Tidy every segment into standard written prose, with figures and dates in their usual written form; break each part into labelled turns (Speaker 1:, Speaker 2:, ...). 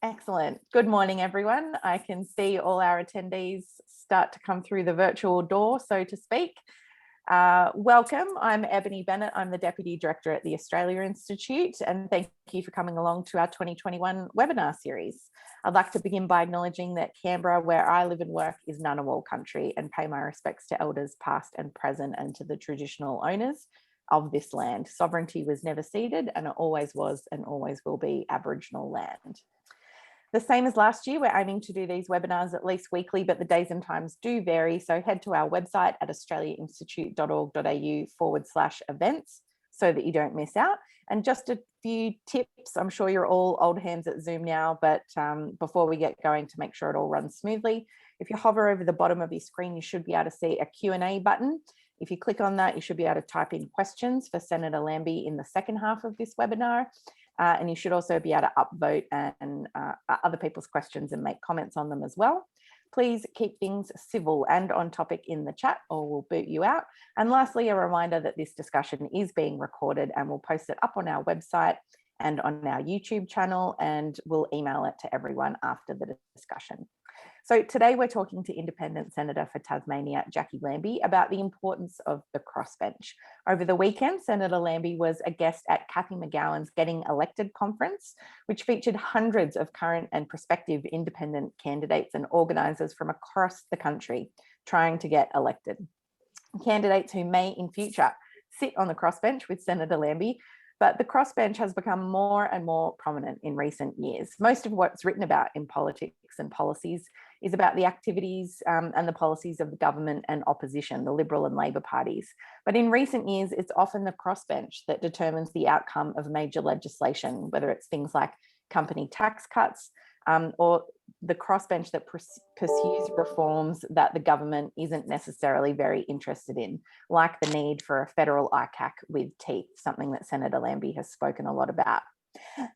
Speaker 1: Excellent. Good morning, everyone. I can see all our attendees start to come through the virtual door, so to speak. Welcome. I'm Ebony Bennett. I'm the Deputy Director at the Australia Institute, and thank you for coming along to our 2021 webinar series. I'd like to begin by acknowledging that Canberra, where I live and work, is Ngunnawal country, and pay my respects to elders past and present and to the traditional owners of this land. Sovereignty was never ceded, and it always was and always will be Aboriginal land. The same as last year, we're aiming to do these webinars at least weekly, but the days and times do vary. So head to our website at australiainstitute.org.au/events so that you don't miss out. And just a few tips. I'm sure you're all old hands at Zoom now, but before we get going, to make sure it all runs smoothly, if you hover over the bottom of your screen, you should be able to see a Q&A button. If you click on that, you should be able to type in questions for Senator Lambie in the second half of this webinar. And you should also be able to upvote and other people's questions and make comments on them as well. Please keep things civil and on topic in the chat, or we'll boot you out. And lastly, a reminder that this discussion is being recorded, and we'll post it up on our website and on our YouTube channel, and we'll email it to everyone after the discussion. So today we're talking to Independent Senator for Tasmania, Jackie Lambie, about the importance of the crossbench. Over the weekend, Senator Lambie was a guest at Cathy McGowan's Getting Elected conference, which featured hundreds of current and prospective independent candidates and organisers from across the country trying to get elected. Candidates who may in future sit on the crossbench with Senator Lambie, but the crossbench has become more and more prominent in recent years. Most of what's written about in politics and policies is about the activities and the policies of the government and opposition, the Liberal and Labor parties. But in recent years, it's often the crossbench that determines the outcome of major legislation, whether it's things like company tax cuts or the crossbench that pursues reforms that the government isn't necessarily very interested in, like the need for a federal ICAC with teeth, something that Senator Lambie has spoken a lot about.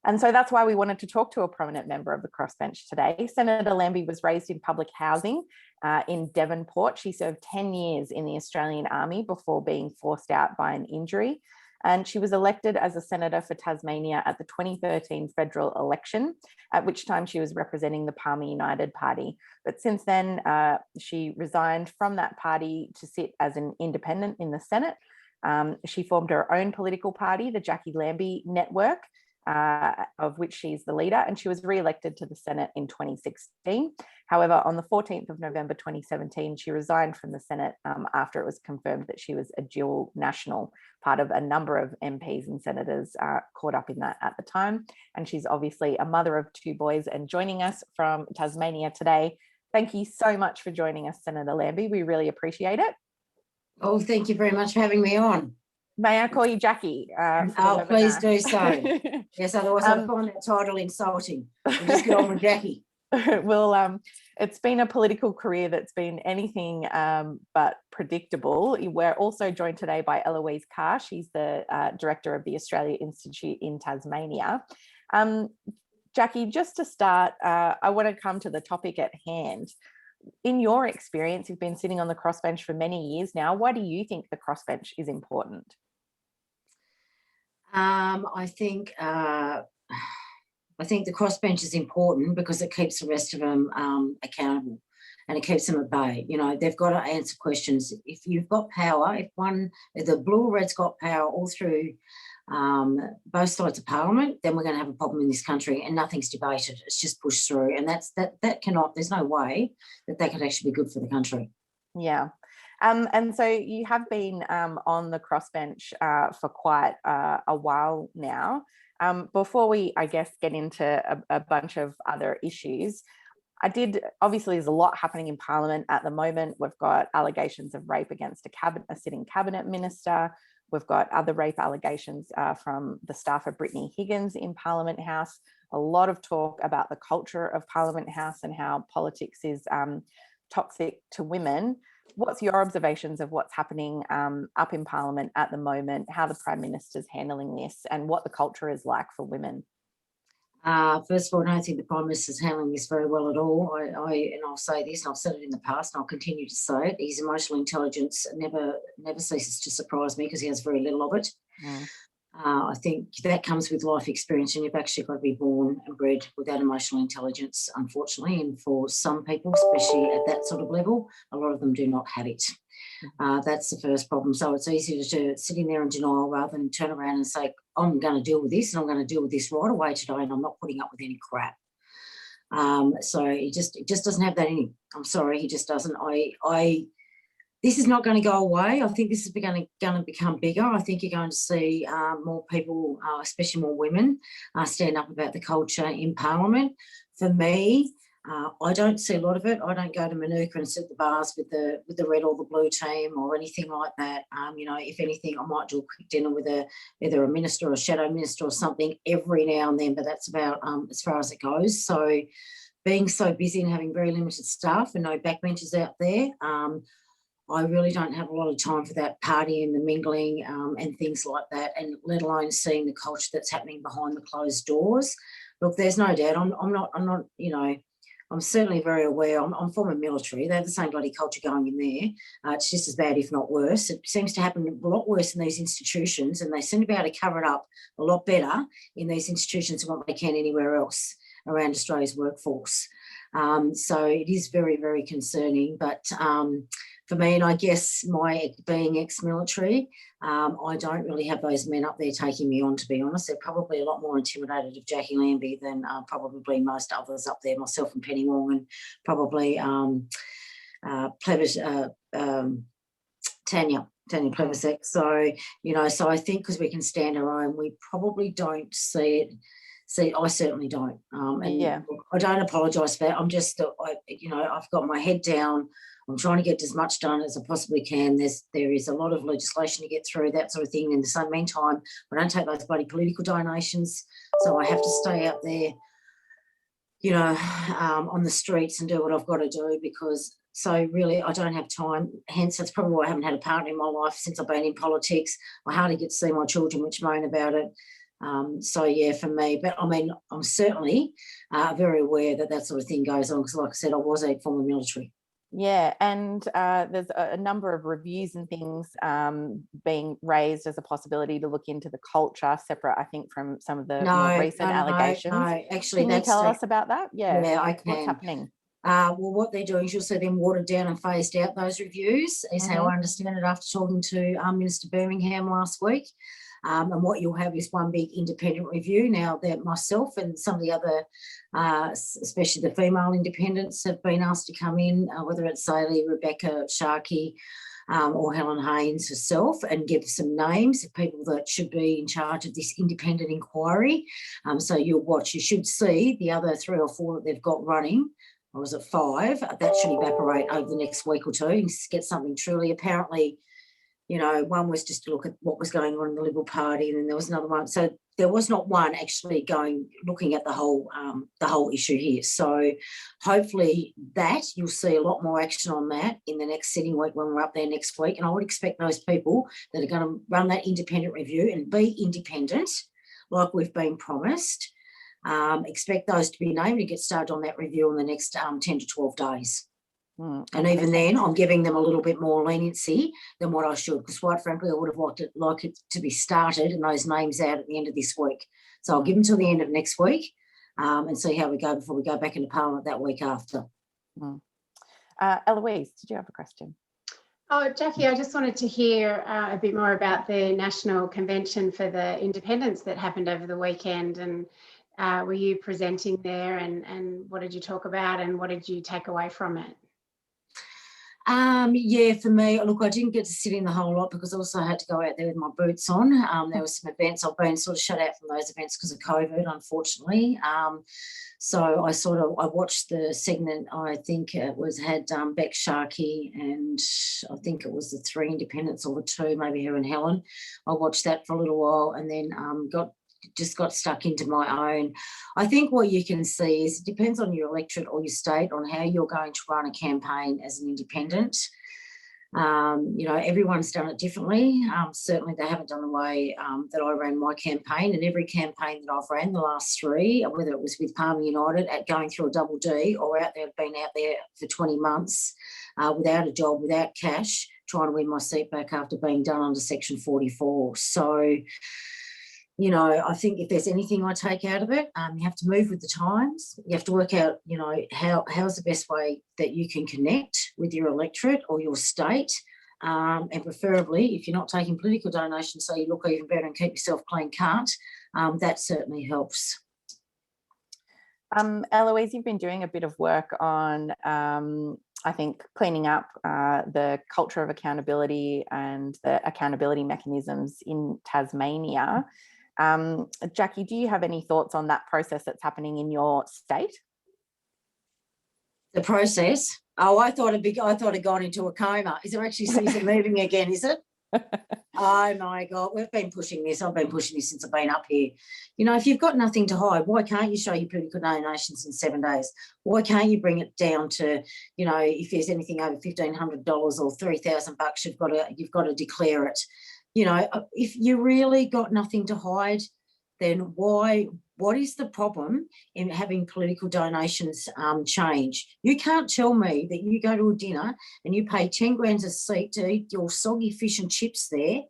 Speaker 1: And so that's why we wanted to talk to a prominent member of the crossbench today. Senator Lambie was raised in public housing in Devonport. She served 10 years in the Australian Army before being forced out by an injury. And she was elected as a senator for Tasmania at the 2013 federal election, at which time she was representing the Palmer United Party. But since then, she resigned from that party to sit as an independent in the Senate. She formed her own political party, the Jackie Lambie Network, of which she's the leader, and she was re-elected to the Senate in 2016. However, on the 14th of November 2017, she resigned from the Senate after it was confirmed that she was a dual national, part of a number of MPs and senators caught up in that at the time. And she's obviously a mother of two boys and joining us from Tasmania today. Thank you so much for joining us, Senator Lambie. We really appreciate it.
Speaker 2: Oh, thank you very much for having me on.
Speaker 1: May I call you Jackie?
Speaker 2: Oh, please do so. Yes, otherwise I'll find that title insulting. We'll just get on with Jackie.
Speaker 1: Well, it's been a political career that's been anything but predictable. We're also joined today by Eloise Carr. She's the Director of the Australia Institute in Tasmania. Jackie, just to start, I want to come to the topic at hand. In your experience, you've been sitting on the crossbench for many years now. Why do you think the crossbench is important?
Speaker 2: I think the crossbench is important because it keeps the rest of them accountable, and it keeps them at bay. You know, they've got to answer questions. If you've got power, if the blue or red's got power all through both sides of Parliament, then we're going to have a problem in this country, and nothing's debated. It's just pushed through, and that cannot. There's no way that could actually be good for the country.
Speaker 1: Yeah. And so you have been on the crossbench for quite a while now. Before we, I guess, get into a bunch of other issues, obviously there's a lot happening in Parliament at the moment. We've got allegations of rape against a sitting cabinet minister. We've got other rape allegations from the staff of Brittany Higgins in Parliament House. A lot of talk about the culture of Parliament House and how politics is toxic to women. What's your observations of what's happening up in Parliament at the moment, how the Prime Minister's handling this, and what the culture is like for women?
Speaker 2: First of all, I don't think the Prime Minister's handling this very well at all. I'll say this, and I've said it in the past, and I'll continue to say it. His emotional intelligence never ceases to surprise me because he has very little of it. I think that comes with life experience, and you've actually got to be born and bred without emotional intelligence, unfortunately. And for some people, especially at that sort of level, a lot of them do not have it. That's the first problem. So it's easy to sit in there in denial rather than turn around and say, I'm going to deal with this, and I'm going to deal with this right away today, and I'm not putting up with any crap. So it just doesn't have that in him. I'm sorry, he just doesn't. This is not going to go away. I think this is going to become bigger. I think you're going to see more people, especially more women, stand up about the culture in Parliament. For me, I don't see a lot of it. I don't go to Manuka and sit at the bars with the red or the blue team or anything like that. If anything, I might do a quick dinner with either a minister or a shadow minister or something every now and then, but that's about as far as it goes. So being so busy and having very limited staff and no backbenchers out there, I really don't have a lot of time for that partying, the mingling, and things like that, and let alone seeing the culture that's happening behind the closed doors. Look, there's no doubt. I'm not. I'm certainly very aware. I'm former military. They have the same bloody culture going in there. It's just as bad, if not worse. It seems to happen a lot worse in these institutions, and they seem to be able to cover it up a lot better in these institutions than what they can anywhere else around Australia's workforce. So it is very, very concerning. But for me, and I guess my being ex-military, I don't really have those men up there taking me on, to be honest. They're probably a lot more intimidated of Jackie Lambie than probably most others up there, myself and Penny Wong, and probably Tanya Plibersek. So, so I think because we can stand our own, we probably don't see it. See, I certainly don't. And I don't apologise for that. I'm just, I've got my head down. I'm trying to get as much done as I possibly can. There is a lot of legislation to get through, that sort of thing. In the same meantime, I don't take those bloody political donations, so I have to stay out there, on the streets and do what I've got to do because. So really, I don't have time. Hence, that's probably why I haven't had a partner in my life since I've been in politics. I hardly get to see my children, which moan about it. For me, but I mean, I'm certainly very aware that sort of thing goes on because, like I said, I was a former military.
Speaker 1: Yeah, and there's a number of reviews and things being raised as a possibility to look into the culture, separate, I think, from some of the more recent allegations.
Speaker 2: No, actually,
Speaker 1: can you tell us about that?
Speaker 2: Yeah, I can.
Speaker 1: What's happening?
Speaker 2: Well, what they're doing is you'll see them watered down and phased out, those reviews, is how I understand it after talking to Minister Birmingham last week. And what you'll have is one big independent review. Now, that myself and some of the other, especially the female independents, have been asked to come in, whether it's Saley, Rebecca Sharkey, or Helen Haynes herself, and give some names of people that should be in charge of this independent inquiry. So you'll watch. You should see the other 3 or 4 that they've got running. Or was it 5? That should evaporate over the next week or 2 and get something truly. Apparently, one was just to look at what was going on in the Liberal Party, and then there was another one. So there was not one actually looking at the whole issue here. So hopefully that you'll see a lot more action on that in the next sitting week when we're up there next week. And I would expect those people that are going to run that independent review and be independent, like we've been promised, expect those to be named and get started on that review in the next 10 to 12 days. And even then, I'm giving them a little bit more leniency than what I should, because quite frankly, I would have liked it to be started and those names out at the end of this week. So I'll give them till the end of next week and see how we go before we go back into Parliament that week after.
Speaker 1: Eloise, did you have a question?
Speaker 3: Oh, Jackie, I just wanted to hear a bit more about the National Convention for the Independents that happened over the weekend, and were you presenting there, and what did you talk about and what did you take away from it?
Speaker 2: For me, look, I didn't get to sit in the whole lot because I also had to go out there with my boots on. There were some events. I've been sort of shut out from those events because of COVID, unfortunately. So I watched the segment. I think it had Beck Sharkey and I think it was the 3 independents or the 2, maybe her and Helen. I watched that for a little while and then got stuck into my own. I think what you can see is it depends on your electorate or your state on how you're going to run a campaign as an independent. Everyone's done it differently. Certainly they haven't done the way that I ran my campaign, and every campaign that I've ran the last 3, whether it was with Palmer United at going through a double D or been out there for 20 months without a job, without cash, trying to win my seat back after being done under Section 44. So you know, I think if there's anything I take out of it, you have to move with the times. You have to work out, you know, how's the best way that you can connect with your electorate or your state. And preferably, if you're not taking political donations, so you look even better and keep yourself clean cut, that certainly helps.
Speaker 1: Eloise, you've been doing a bit of work on, I think, cleaning up the culture of accountability and the accountability mechanisms in Tasmania. Jackie, do you have any thoughts on that process that's happening in your state?
Speaker 2: The process? Oh, I thought it'd gone into a coma. Is it moving again? Is it? Oh my God, we've been pushing this. I've been pushing this since I've been up here. You know, if you've got nothing to hide, why can't you show your political donations in 7 days? Why can't you bring it down to, you know, if there's anything over $1,500 or $3,000, you've got to declare it. You know, if you really got nothing to hide, then what is the problem in having political donations change? You can't tell me that you go to a dinner and you pay 10 grand a seat to eat your soggy fish and chips there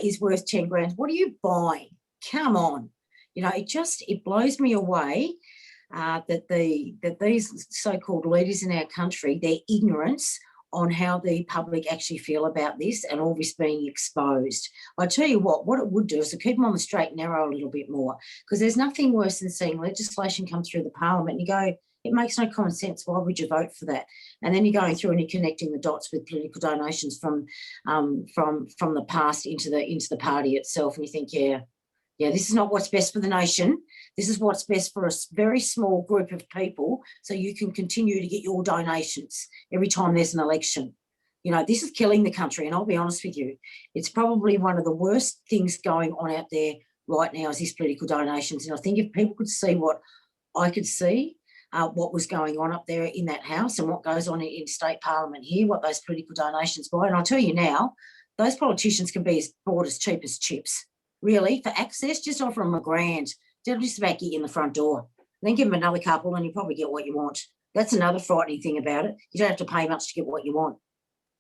Speaker 2: is worth 10 grand. What are you buying? Come on. You know, it blows me away that these so-called leaders in our country, their ignorance on how the public actually feel about this and all this being exposed. I tell you what it would do is to keep them on the straight and narrow a little bit more, because there's nothing worse than seeing legislation come through the parliament and you go, it makes no common sense. Why would you vote for that? And then you're going through and you're connecting the dots with political donations from the past into the party itself, and you think, yeah, this is not what's best for the nation. This is what's best for a very small group of people, so you can continue to get your donations every time there's an election. You know, this is killing the country, and I'll be honest with you, it's probably one of the worst things going on out there right now is these political donations. And I think if people could see what I could see, what was going on up there in that house and what goes on in state parliament here, what those political donations buy, and I'll tell you now, those politicians can be bought as cheap as chips. Really, for access, just offer them $1,000. They'll just about get you in the front door. Then give them another couple and you probably get what you want. That's another frightening thing about it. You don't have to pay much to get what you want.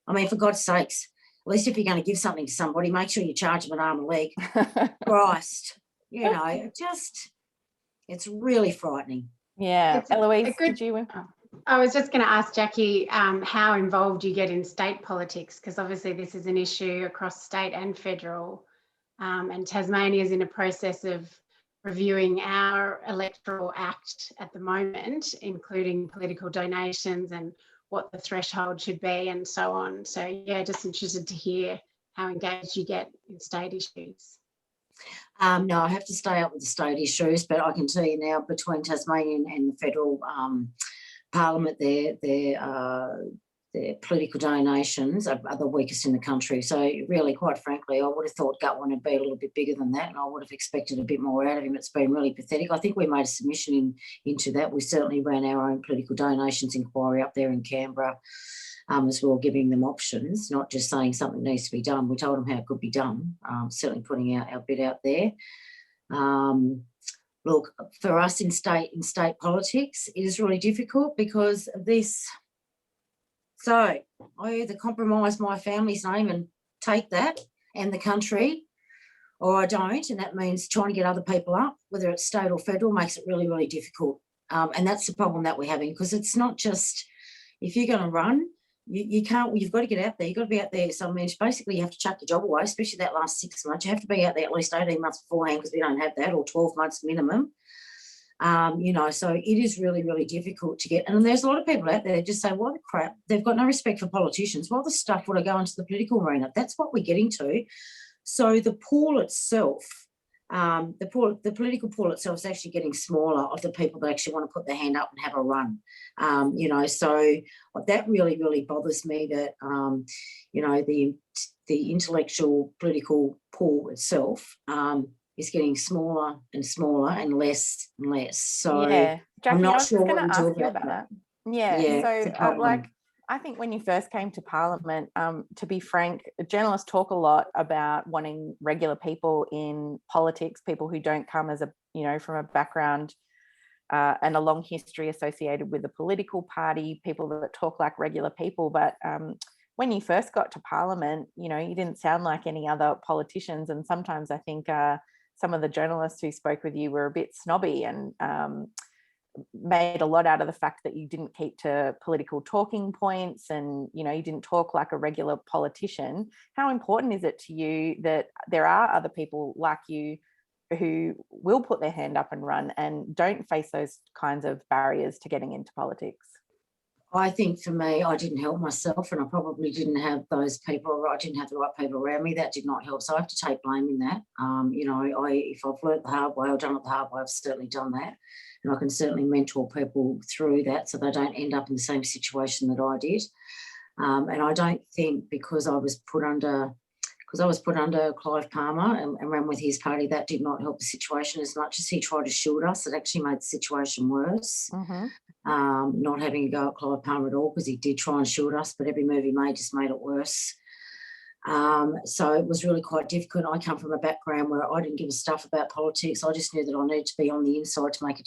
Speaker 2: I mean, for God's sakes, at least if you're going to give something to somebody, make sure you charge them an arm and leg. Christ, you know, it's really frightening.
Speaker 1: Yeah, Eloise, did you?
Speaker 3: I was just going to ask Jackie how involved you get in state politics, because obviously this is an issue across state and federal. And Tasmania is in a process of reviewing our electoral act at the moment, including political donations and what the threshold should be and so on. So, yeah, just interested to hear how engaged you get in state issues.
Speaker 2: No, I have to stay up with the state issues, but I can tell you now, between Tasmania and the federal parliament, their political donations are the weakest in the country. So really, quite frankly, I would have thought Gutwein would be a little bit bigger than that, and I would have expected a bit more out of him. It's been really pathetic. I think we made a submission into that. We certainly ran our own political donations inquiry up there in Canberra as well, giving them options, not just saying something needs to be done. We told them how it could be done, certainly putting our bit out there. Look, for us in state politics, it is really difficult because of this. So I either compromise my family's name and take that and the country, or I don't, and that means trying to get other people up, whether it's state or federal, makes it really, really difficult. And that's the problem that we're having, because it's not just, if you're going to run, you can't, you've got to get out there, you've got to be out there. So I mean, basically you have to chuck your job away, especially that last 6 months. You have to be out there at least 18 months beforehand, because we don't have that, or 12 months minimum. You know, so it is really, really difficult to get. And there's a lot of people out there that just say, what the crap, they've got no respect for politicians. What the stuff would I go into the political arena? That's what we're getting to. So the pool itself, the political pool itself is actually getting smaller of the people that actually want to put their hand up and have a run. You know, so that really, really bothers me that, you know, the intellectual political pool itself is getting smaller and smaller and less and less. So
Speaker 1: yeah, Jackie,
Speaker 2: I'm not
Speaker 1: sure
Speaker 2: what
Speaker 1: going to
Speaker 2: we do
Speaker 1: ask you
Speaker 2: about
Speaker 1: about
Speaker 2: that.
Speaker 1: that. Yeah, so
Speaker 2: like,
Speaker 1: I think when you first came to Parliament, to be frank, journalists talk a lot about wanting regular people in politics, people who don't come as from a background and a long history associated with a political party, people that talk like regular people. But when you first got to Parliament, you know, you didn't sound like any other politicians. And sometimes I think some of the journalists who spoke with you were a bit snobby and made a lot out of the fact that you didn't keep to political talking points and, you know, you didn't talk like a regular politician. How important is it to you that there are other people like you who will put their hand up and run and don't face those kinds of barriers to getting into politics?
Speaker 2: I think for me, I didn't help myself, and I probably didn't have those people, or I didn't have the right people around me. That did not help. So I have to take blame in that. If I've learnt the hard way or done it the hard way, I've certainly done that. And I can certainly mentor people through that so they don't end up in the same situation that I did. And I don't think because I was put under Clive Palmer and ran with his party, that did not help the situation as much as he tried to shield us. It actually made the situation worse.
Speaker 1: Mm-hmm.
Speaker 2: Not having a go at Clive Palmer at all, because he did try and shield us, but every move he made just made it worse. So it was really quite difficult. I come from a background where I didn't give a stuff about politics. I just knew that I needed to be on the inside to make a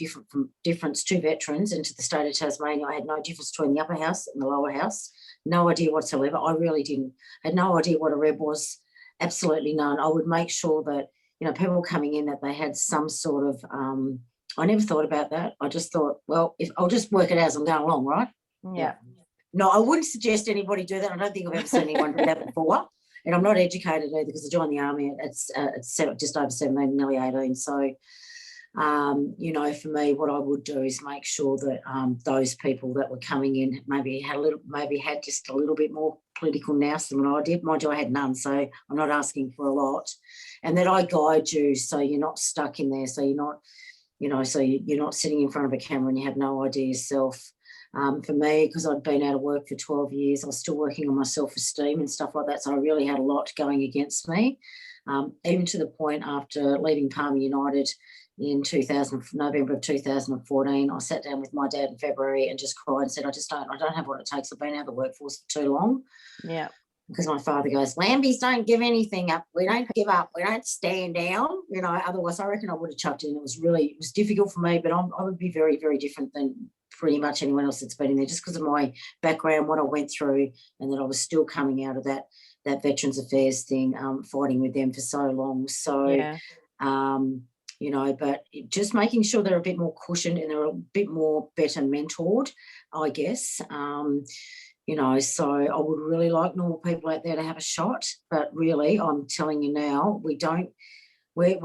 Speaker 2: difference to veterans and to the state of Tasmania. I had no difference between the upper house and the lower house. No idea whatsoever. I really didn't. I had no idea what a Reb was. Absolutely none. I would make sure that, you know, people coming in, that they had some sort of, I never thought about that. I just thought, well, if I'll just work it out as I'm going along, right?
Speaker 1: Yeah.
Speaker 2: No, I wouldn't suggest anybody do that. I don't think I've ever seen anyone do that before. And I'm not educated either, because I joined the army at just over 17, nearly 18. So, you know, for me, what I would do is make sure that those people that were coming in maybe had just a little bit more political nous than what I did. Mind you, I had none, so I'm not asking for a lot. And that I guide you so you're not stuck in there, so you're not, you know, so you're not sitting in front of a camera and you have no idea yourself. For me, because I'd been out of work for 12 years, I was still working on my self-esteem and stuff like that, so I really had a lot going against me, even to the point after leaving Palmer United in November of 2014, I sat down with my dad in February and just cried and said, I don't have what it takes. I've been out of the workforce for too long.
Speaker 1: Yeah.
Speaker 2: Because my father goes, Lambies don't give anything up. We don't give up. We don't stand down. You know, otherwise I reckon I would have chucked in. It was difficult for me, but I would be very, very different than pretty much anyone else that's been in there, just because of my background, what I went through, and that I was still coming out of that Veterans Affairs thing, fighting with them for so long. So,
Speaker 1: Yeah.
Speaker 2: you know, but just making sure they're a bit more cushioned and they're a bit more better mentored, I guess. You know, so I would really like normal people out there to have a shot, but really, I'm telling you now, we're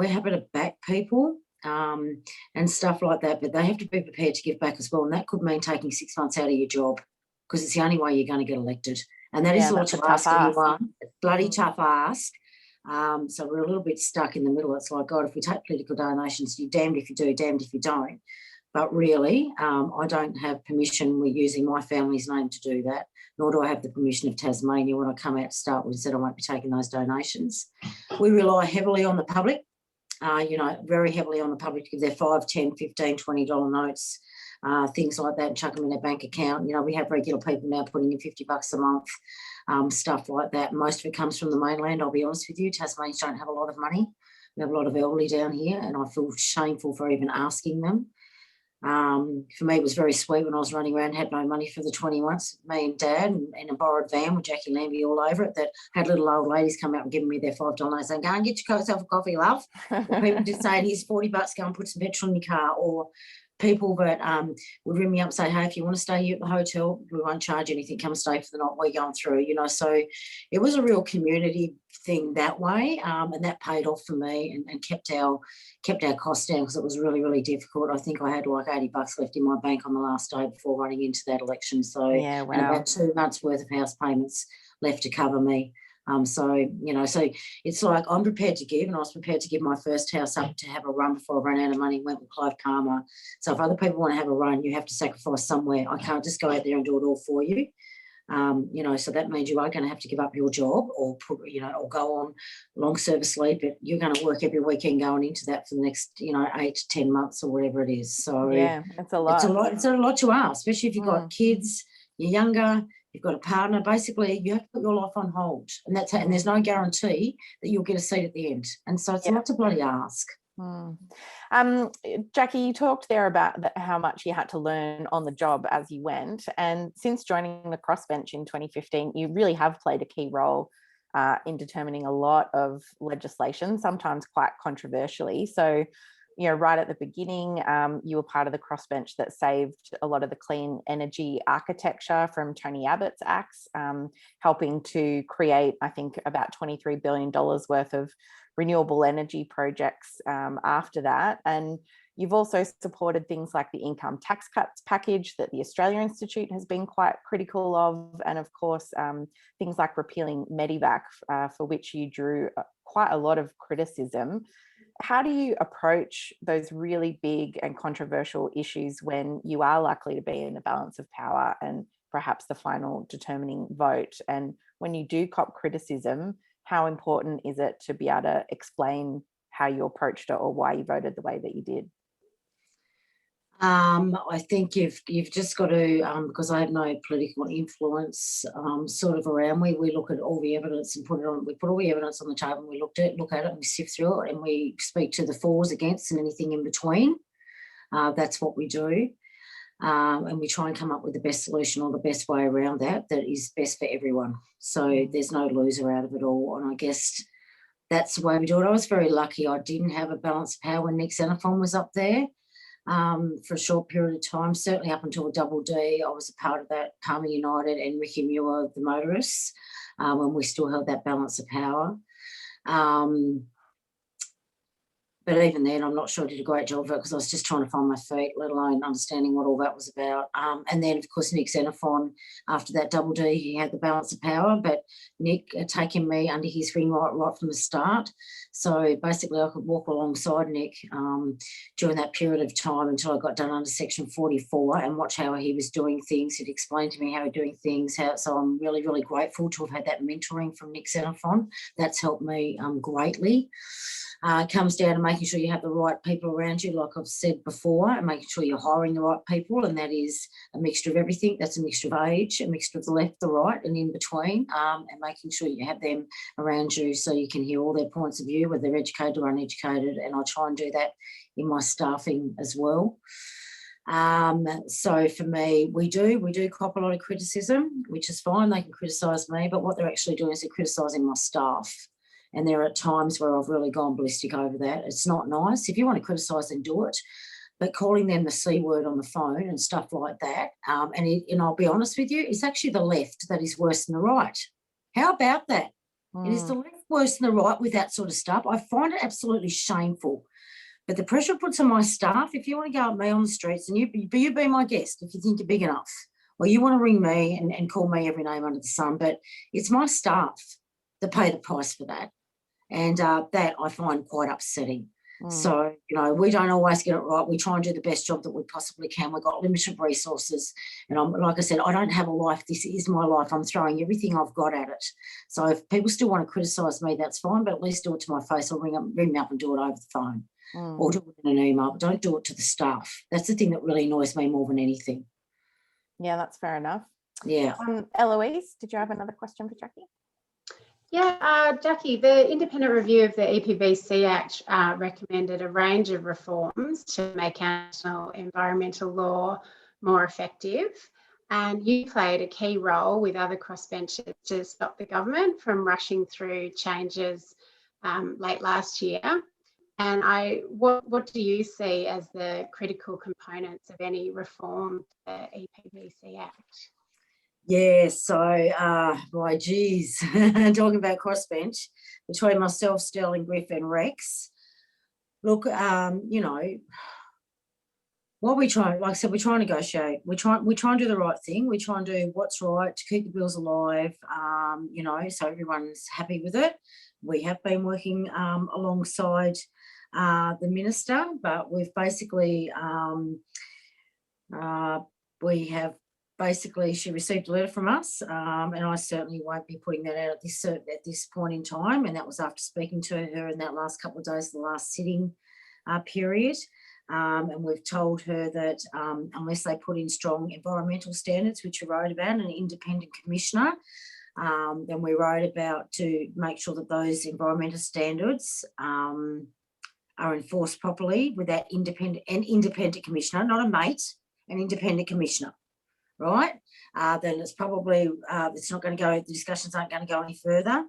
Speaker 2: happy to back people and stuff like that, but they have to be prepared to give back as well, and that could mean taking 6 months out of your job, because it's the only way you're going to get elected, and that is a lot to ask anyone. It's bloody tough ask. So we're a little bit stuck in the middle. It's like, God, if we take political donations, you're damned if you do, damned if you don't. But really, I don't have permission. We're using my family's name to do that, nor do I have the permission of Tasmania when I come out to start with, said I won't be taking those donations. We rely heavily on the public, you know, very heavily on the public to give their $5, $10, $15, $20 notes, things like that, and chuck them in their bank account. You know, we have regular people now putting in $50 a month, stuff like that. Most of it comes from the mainland, I'll be honest with you. Tasmanians don't have a lot of money. We have a lot of elderly down here, and I feel shameful for even asking them. For me, it was very sweet when I was running around, had no money for the 20 months, me and Dad, and a borrowed van with Jackie Lambie all over it, that had little old ladies come out and giving me their $5 saying, go and get yourself a coffee, love. Or people just saying, here's $40, go and put some petrol in your car. Or people that would ring me up and say, hey, if you want to stay here at the hotel, we won't charge anything, come and stay for the night we're going through, you know. So it was a real community thing that way, and that paid off for me and kept our costs down, because it was really, really difficult. I think I had like $80 left in my bank on the last day before running into that election. So
Speaker 1: yeah, wow.
Speaker 2: And about 2 months worth of house payments left to cover me. So, you know, so it's like I'm prepared to give, and I was prepared to give my first house up to have a run before I ran out of money, went with Clive Palmer. So if other people want to have a run, you have to sacrifice somewhere. I can't just go out there and do it all for you. You know, so that means you are going to have to give up your job or or go on long service leave, but you're going to work every weekend going into that for the next, 8 to 10 months or whatever it is. So
Speaker 1: yeah, it's a lot.
Speaker 2: It's a lot to ask, especially if you've got kids, you're younger, you've got a partner. Basically, you have to put your life on hold, and there's no guarantee that you'll get a seat at the end. And so it's a lot to bloody ask.
Speaker 1: Jackie, you talked there about how much you had to learn on the job as you went, and since joining the crossbench in 2015, you really have played a key role in determining a lot of legislation, sometimes quite controversially. So, you know, right at the beginning, you were part of the crossbench that saved a lot of the clean energy architecture from Tony Abbott's acts, helping to create, I think, about $23 billion worth of renewable energy projects after that. And you've also supported things like the income tax cuts package that the Australia Institute has been quite critical of. And of course, things like repealing Medivac, for which you drew quite a lot of criticism. How do you approach those really big and controversial issues when you are likely to be in a balance of power and perhaps the final determining vote? And when you do cop criticism, how important is it to be able to explain how you approached it or why you voted the way that you did?
Speaker 2: I think you've just got to, because I have no political influence sort of around me, we look at all the evidence and we put all the evidence on the table and we look at it and we sift through it and we speak to the fors, against and anything in between. That's what we do. And we try and come up with the best solution or the best way around that is best for everyone. So there's no loser out of it all. And I guess that's the way we do it. I was very lucky. I didn't have a balance of power when Nick Xenophon was up there. For a short period of time, certainly up until Double D, I was a part of that, Palmer United and Ricky Muir, the motorists, when we still held that balance of power. But even then, I'm not sure I did a great job of it because I was just trying to find my feet, let alone understanding what all that was about. And then, of course, Nick Xenophon, after that Double D, he had the balance of power, but Nick taking me under his wing right from the start. So basically, I could walk alongside Nick during that period of time until I got done under Section 44 and watch how he was doing things. He'd explain to me how he's doing things. So I'm really, really grateful to have had that mentoring from Nick Xenophon. That's helped me greatly. It comes down to making sure you have the right people around you, like I've said before, and making sure you're hiring the right people, and that is a mixture of everything. That's a mixture of age, a mixture of the left, the right, and in between, and making sure you have them around you so you can hear all their points of view, whether they're educated or uneducated, and I try and do that in my staffing as well. So for me, we do cop a lot of criticism, which is fine. They can criticise me, but what they're actually doing is they're criticising my staff. And there are times where I've really gone ballistic over that. It's not nice. If you want to criticise, then do it. But calling them the C word on the phone and stuff like that, and I'll be honest with you, it's actually the left that is worse than the right. How about that? It is the left worse than the right with that sort of stuff. I find it absolutely shameful. But the pressure it puts on my staff, if you want to go at me on the streets, and you be my guest if you think you're big enough, or you want to ring me and call me every name under the sun, but it's my staff that pay the price for that. And that I find quite upsetting. So, we don't always get it right. We try and do the best job that we possibly can. We've got limited resources. And like I said, I don't have a life. This is my life. I'm throwing everything I've got at it. So if people still want to criticise me, that's fine, but at least do it to my face or ring me up and do it over the phone or do it in an email. But don't do it to the staff. That's the thing that really annoys me more than anything.
Speaker 1: Yeah, that's fair enough.
Speaker 2: Yeah.
Speaker 1: Eloise, did you have another question for Jackie?
Speaker 3: Yeah, Jackie, the independent review of the EPBC Act recommended a range of reforms to make our national environmental law more effective. And you played a key role with other crossbenchers to stop the government from rushing through changes late last year. And what do you see as the critical components of any reform to the EPBC Act?
Speaker 2: Yeah, so, boy, geez, talking about crossbench, between myself, Sterling, Griff and Rex, look, what we try, like I said, we try and negotiate. We try and do the right thing. We try and do what's right to keep the bills alive, so everyone's happy with it. We have been working alongside the minister, but we've basically, she received a letter from us, and I certainly won't be putting that out at this point in time. And that was after speaking to her in that last couple of days, the last sitting period. And we've told her that unless they put in strong environmental standards, which we wrote about, an independent commissioner, then we wrote about to make sure that those environmental standards are enforced properly with that independent commissioner, not a mate, an independent commissioner. Right, then it's probably it's not going to go. The discussions aren't going to go any further.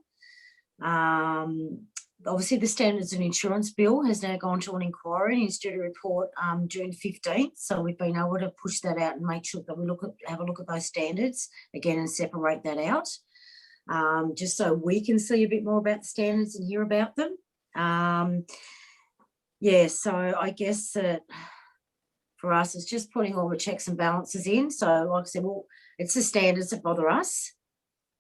Speaker 2: Obviously, the Standards and Insurance Bill has now gone to an inquiry and is due to report June 15th. So we've been able to push that out and make sure that we have a look at those standards again and separate that out, just so we can see a bit more about the standards and hear about them. Yeah, so I guess that for us, it's just putting all the checks and balances in. So like I said, well, it's the standards that bother us.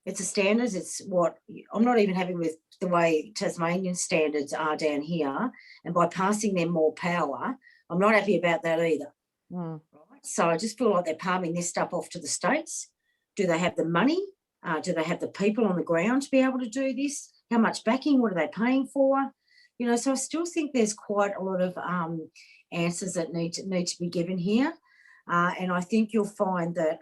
Speaker 2: It's the standards. It's what I'm not even happy with the way Tasmanian standards are down here. And by passing them more power, I'm not happy about that either.
Speaker 1: Mm.
Speaker 2: Right? So I just feel like they're palming this stuff off to the states. Do they have the money? Do they have the people on the ground to be able to do this? How much backing? What are they paying for? You know, so I still think there's quite a lot of answers that need to be given here. And I think you'll find that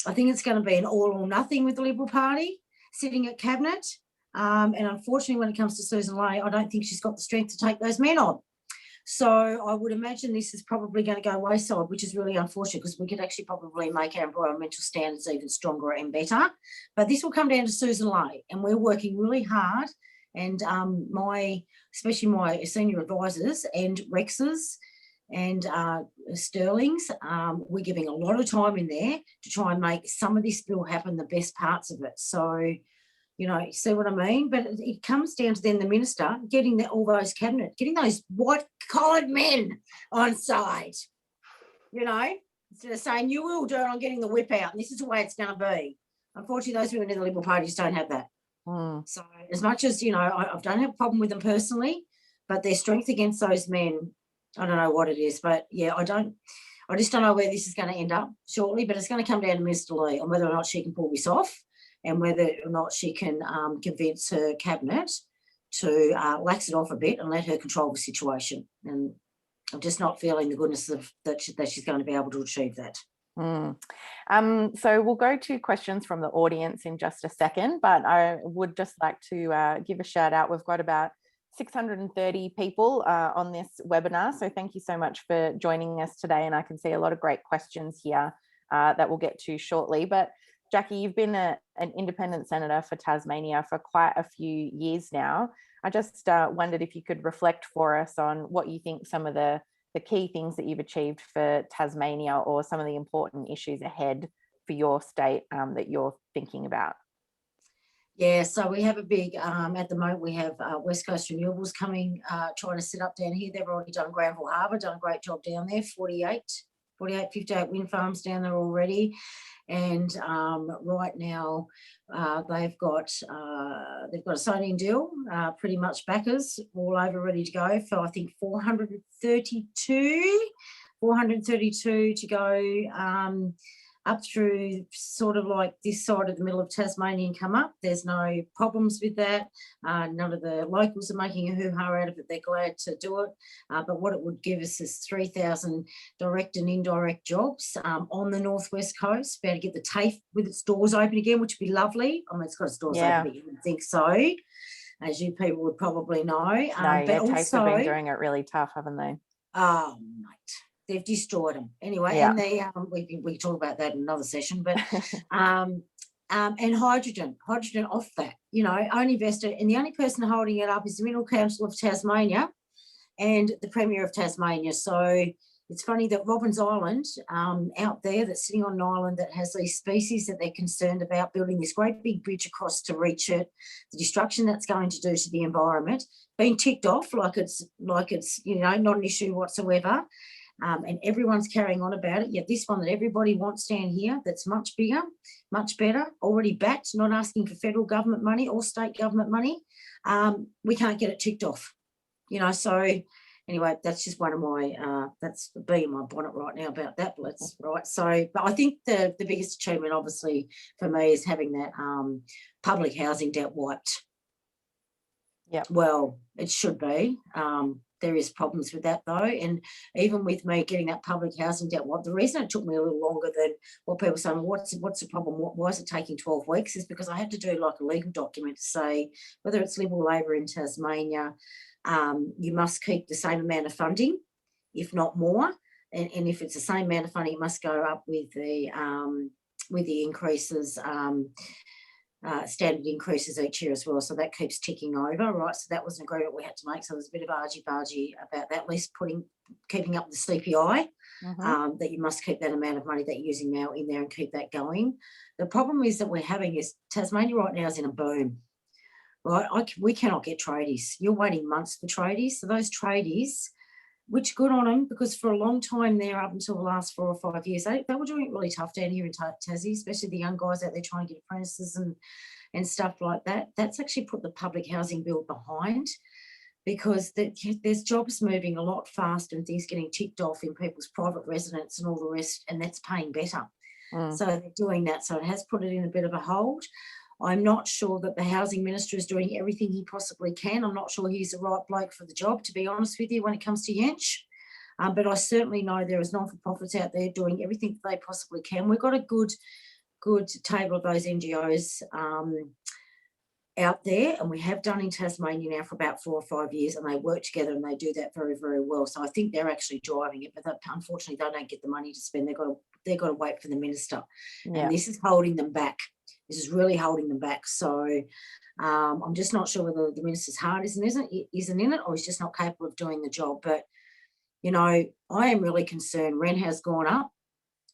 Speaker 2: I think it's going to be an all or nothing with the Liberal Party sitting at Cabinet. And unfortunately, when it comes to Susan Ley, I don't think she's got the strength to take those men on. So I would imagine this is probably going to go wayside, which is really unfortunate because we could actually probably make our environmental standards even stronger and better. But this will come down to Susan Ley, and we're working really hard. And especially my senior advisors and Rexes and Sterling's, we're giving a lot of time in there to try and make some of this bill happen, the best parts of it. So, you know, see what I mean? But it comes down to then the minister getting all those cabinet, getting those white-collared men on side, you know, instead of saying, you will do it on getting the whip out, and this is the way it's going to be. Unfortunately, those women in the Liberal Party just don't have that. So as much as, you know, I don't have a problem with them personally, but their strength against those men, I don't know what it is. But, yeah, I just don't know where this is going to end up shortly, but it's going to come down to Mr. Ley on whether or not she can pull this off and whether or not she can convince her cabinet to lax it off a bit and let her control the situation. And I'm just not feeling the goodness of that she's going to be able to achieve that.
Speaker 1: So we'll go to questions from the audience in just a second, but I would just like to give a shout out. We've got about 630 people on this webinar, so thank you so much for joining us today, and I can see a lot of great questions here that we'll get to shortly. But Jackie, you've been an independent senator for Tasmania for quite a few years now. I just wondered if you could reflect for us on what you think some of the key things that you've achieved for Tasmania or some of the important issues ahead for your state that you're thinking about.
Speaker 2: Yeah, so we have a big, at the moment we have West Coast Renewables coming, trying to set up down here. They've already done Granville Harbour, done a great job down there, 58 wind farms down there already. And right now they've got a signing deal, pretty much backers all over ready to go for, I think, 432 to go up through sort of like this side of the middle of Tasmania and come up. There's no problems with that. None of the locals are making a hoo-ha out of it. They're glad to do it. But what it would give us is 3,000 direct and indirect jobs on the northwest coast. Be able to get the TAFE with its doors open again, which would be lovely. I mean, it's got its doors open, but you wouldn't think so, as you people would probably know.
Speaker 1: But TAFE have been doing it really tough, haven't they?
Speaker 2: Oh, mate. They've destroyed them anyway, and they we can talk about that in another session. But and hydrogen off that, you know, only invested, and the only person holding it up is the Mineral Council of Tasmania and the Premier of Tasmania. So it's funny that Robbins Island out there, that's sitting on an island that has these species that they're concerned about, building this great big bridge across to reach it, the destruction that's going to do to the environment, being ticked off like it's you know, not an issue whatsoever. And everyone's carrying on about it. Yet this one that everybody wants down here, that's much bigger, much better, already backed, not asking for federal government money or state government money, we can't get it ticked off. You know, so anyway, that's just one of my, that's the bee in my bonnet right now about that blitz, right? So, but I think the biggest achievement, obviously, for me is having that public housing debt wiped.
Speaker 1: Yeah.
Speaker 2: Well, it should be. There is problems with that though, and even with me getting that public housing debt, the reason it took me a little longer than what people say, what's the problem? Why is it taking 12 weeks? Is because I had to do like a legal document to say whether it's Liberal Labor in Tasmania, you must keep the same amount of funding, if not more, and if it's the same amount of funding, it must go up with the increases. standard increases each year as well. So that keeps ticking over, right? So that was an agreement we had to make. So there's a bit of argy-bargy about that, at least keeping up the CPI, that you must keep that amount of money that you're using now in there and keep that going. The problem is that we're having is Tasmania right now is in a boom, right? We cannot get tradies. You're waiting months for tradies. So those tradies, which good on them, because for a long time there, up until the last 4 or 5 years, they were doing it really tough down here in Tassie, especially the young guys out there trying to get apprentices and stuff like that. That's actually put the public housing bill behind, because there's jobs moving a lot faster and things getting ticked off in people's private residence and all the rest, and that's paying better. So they're doing that. So it has put it in a bit of a hold. I'm not sure that the housing minister is doing everything he possibly can. I'm not sure he's the right bloke for the job, to be honest with you, when it comes to Yench. But I certainly know there is non-for-profits out there doing everything they possibly can. We've got a good table of those NGOs out there, and we have done in Tasmania now for about 4 or 5 years, and they work together and they do that very, very well. So I think they're actually driving it, but unfortunately they don't get the money to spend. They've got to wait for the minister, and this is holding them back. This is really holding them back. So I'm just not sure whether the minister's heart isn't in it, or he's just not capable of doing the job. But, you know, I am really concerned. Rent has gone up.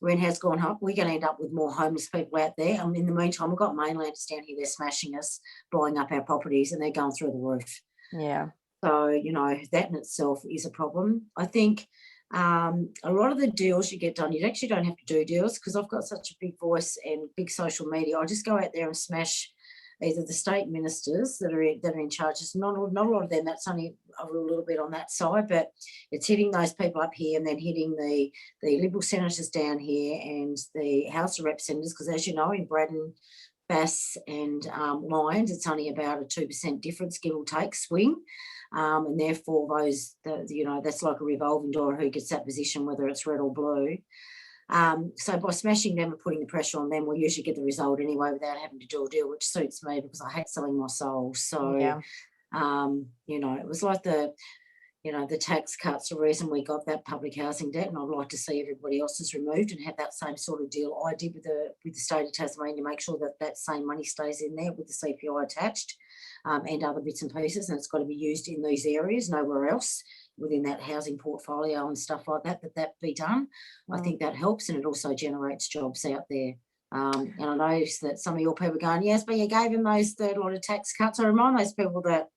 Speaker 2: We're going to end up with more homeless people out there. And in the meantime, we've got mainlanders down here, they're smashing us, blowing up our properties, and they're going through the roof.
Speaker 1: Yeah.
Speaker 2: So, you know, that in itself is a problem. I think a lot of the deals you get done, you actually don't have to do deals, because I've got such a big voice and big social media. I just go out there and smash either the state ministers that are in charge. It's not a lot of them. That's only a little bit on that side, but it's hitting those people up here, and then hitting the Liberal senators down here and the House of Representatives, because as you know, in Braddon, Bass and Lyons, it's only about a 2% difference, give or take, swing. And therefore that's like a revolving door, who gets that position, whether it's red or blue. So by smashing them and putting the pressure on them, we'll usually get the result anyway without having to do a deal, which suits me because I hate selling my soul. So, you know, it was like the tax cuts, the reason we got that public housing debt, and I'd like to see everybody else's removed and have that same sort of deal I did with the state of Tasmania, make sure that same money stays in there with the CPI attached, and other bits and pieces, and it's got to be used in these areas, nowhere else within that housing portfolio and stuff like that be done. I think that helps, and it also generates jobs out there. And I noticed that some of your people are going, yes, but you gave them those third lot of tax cuts. I remind those people that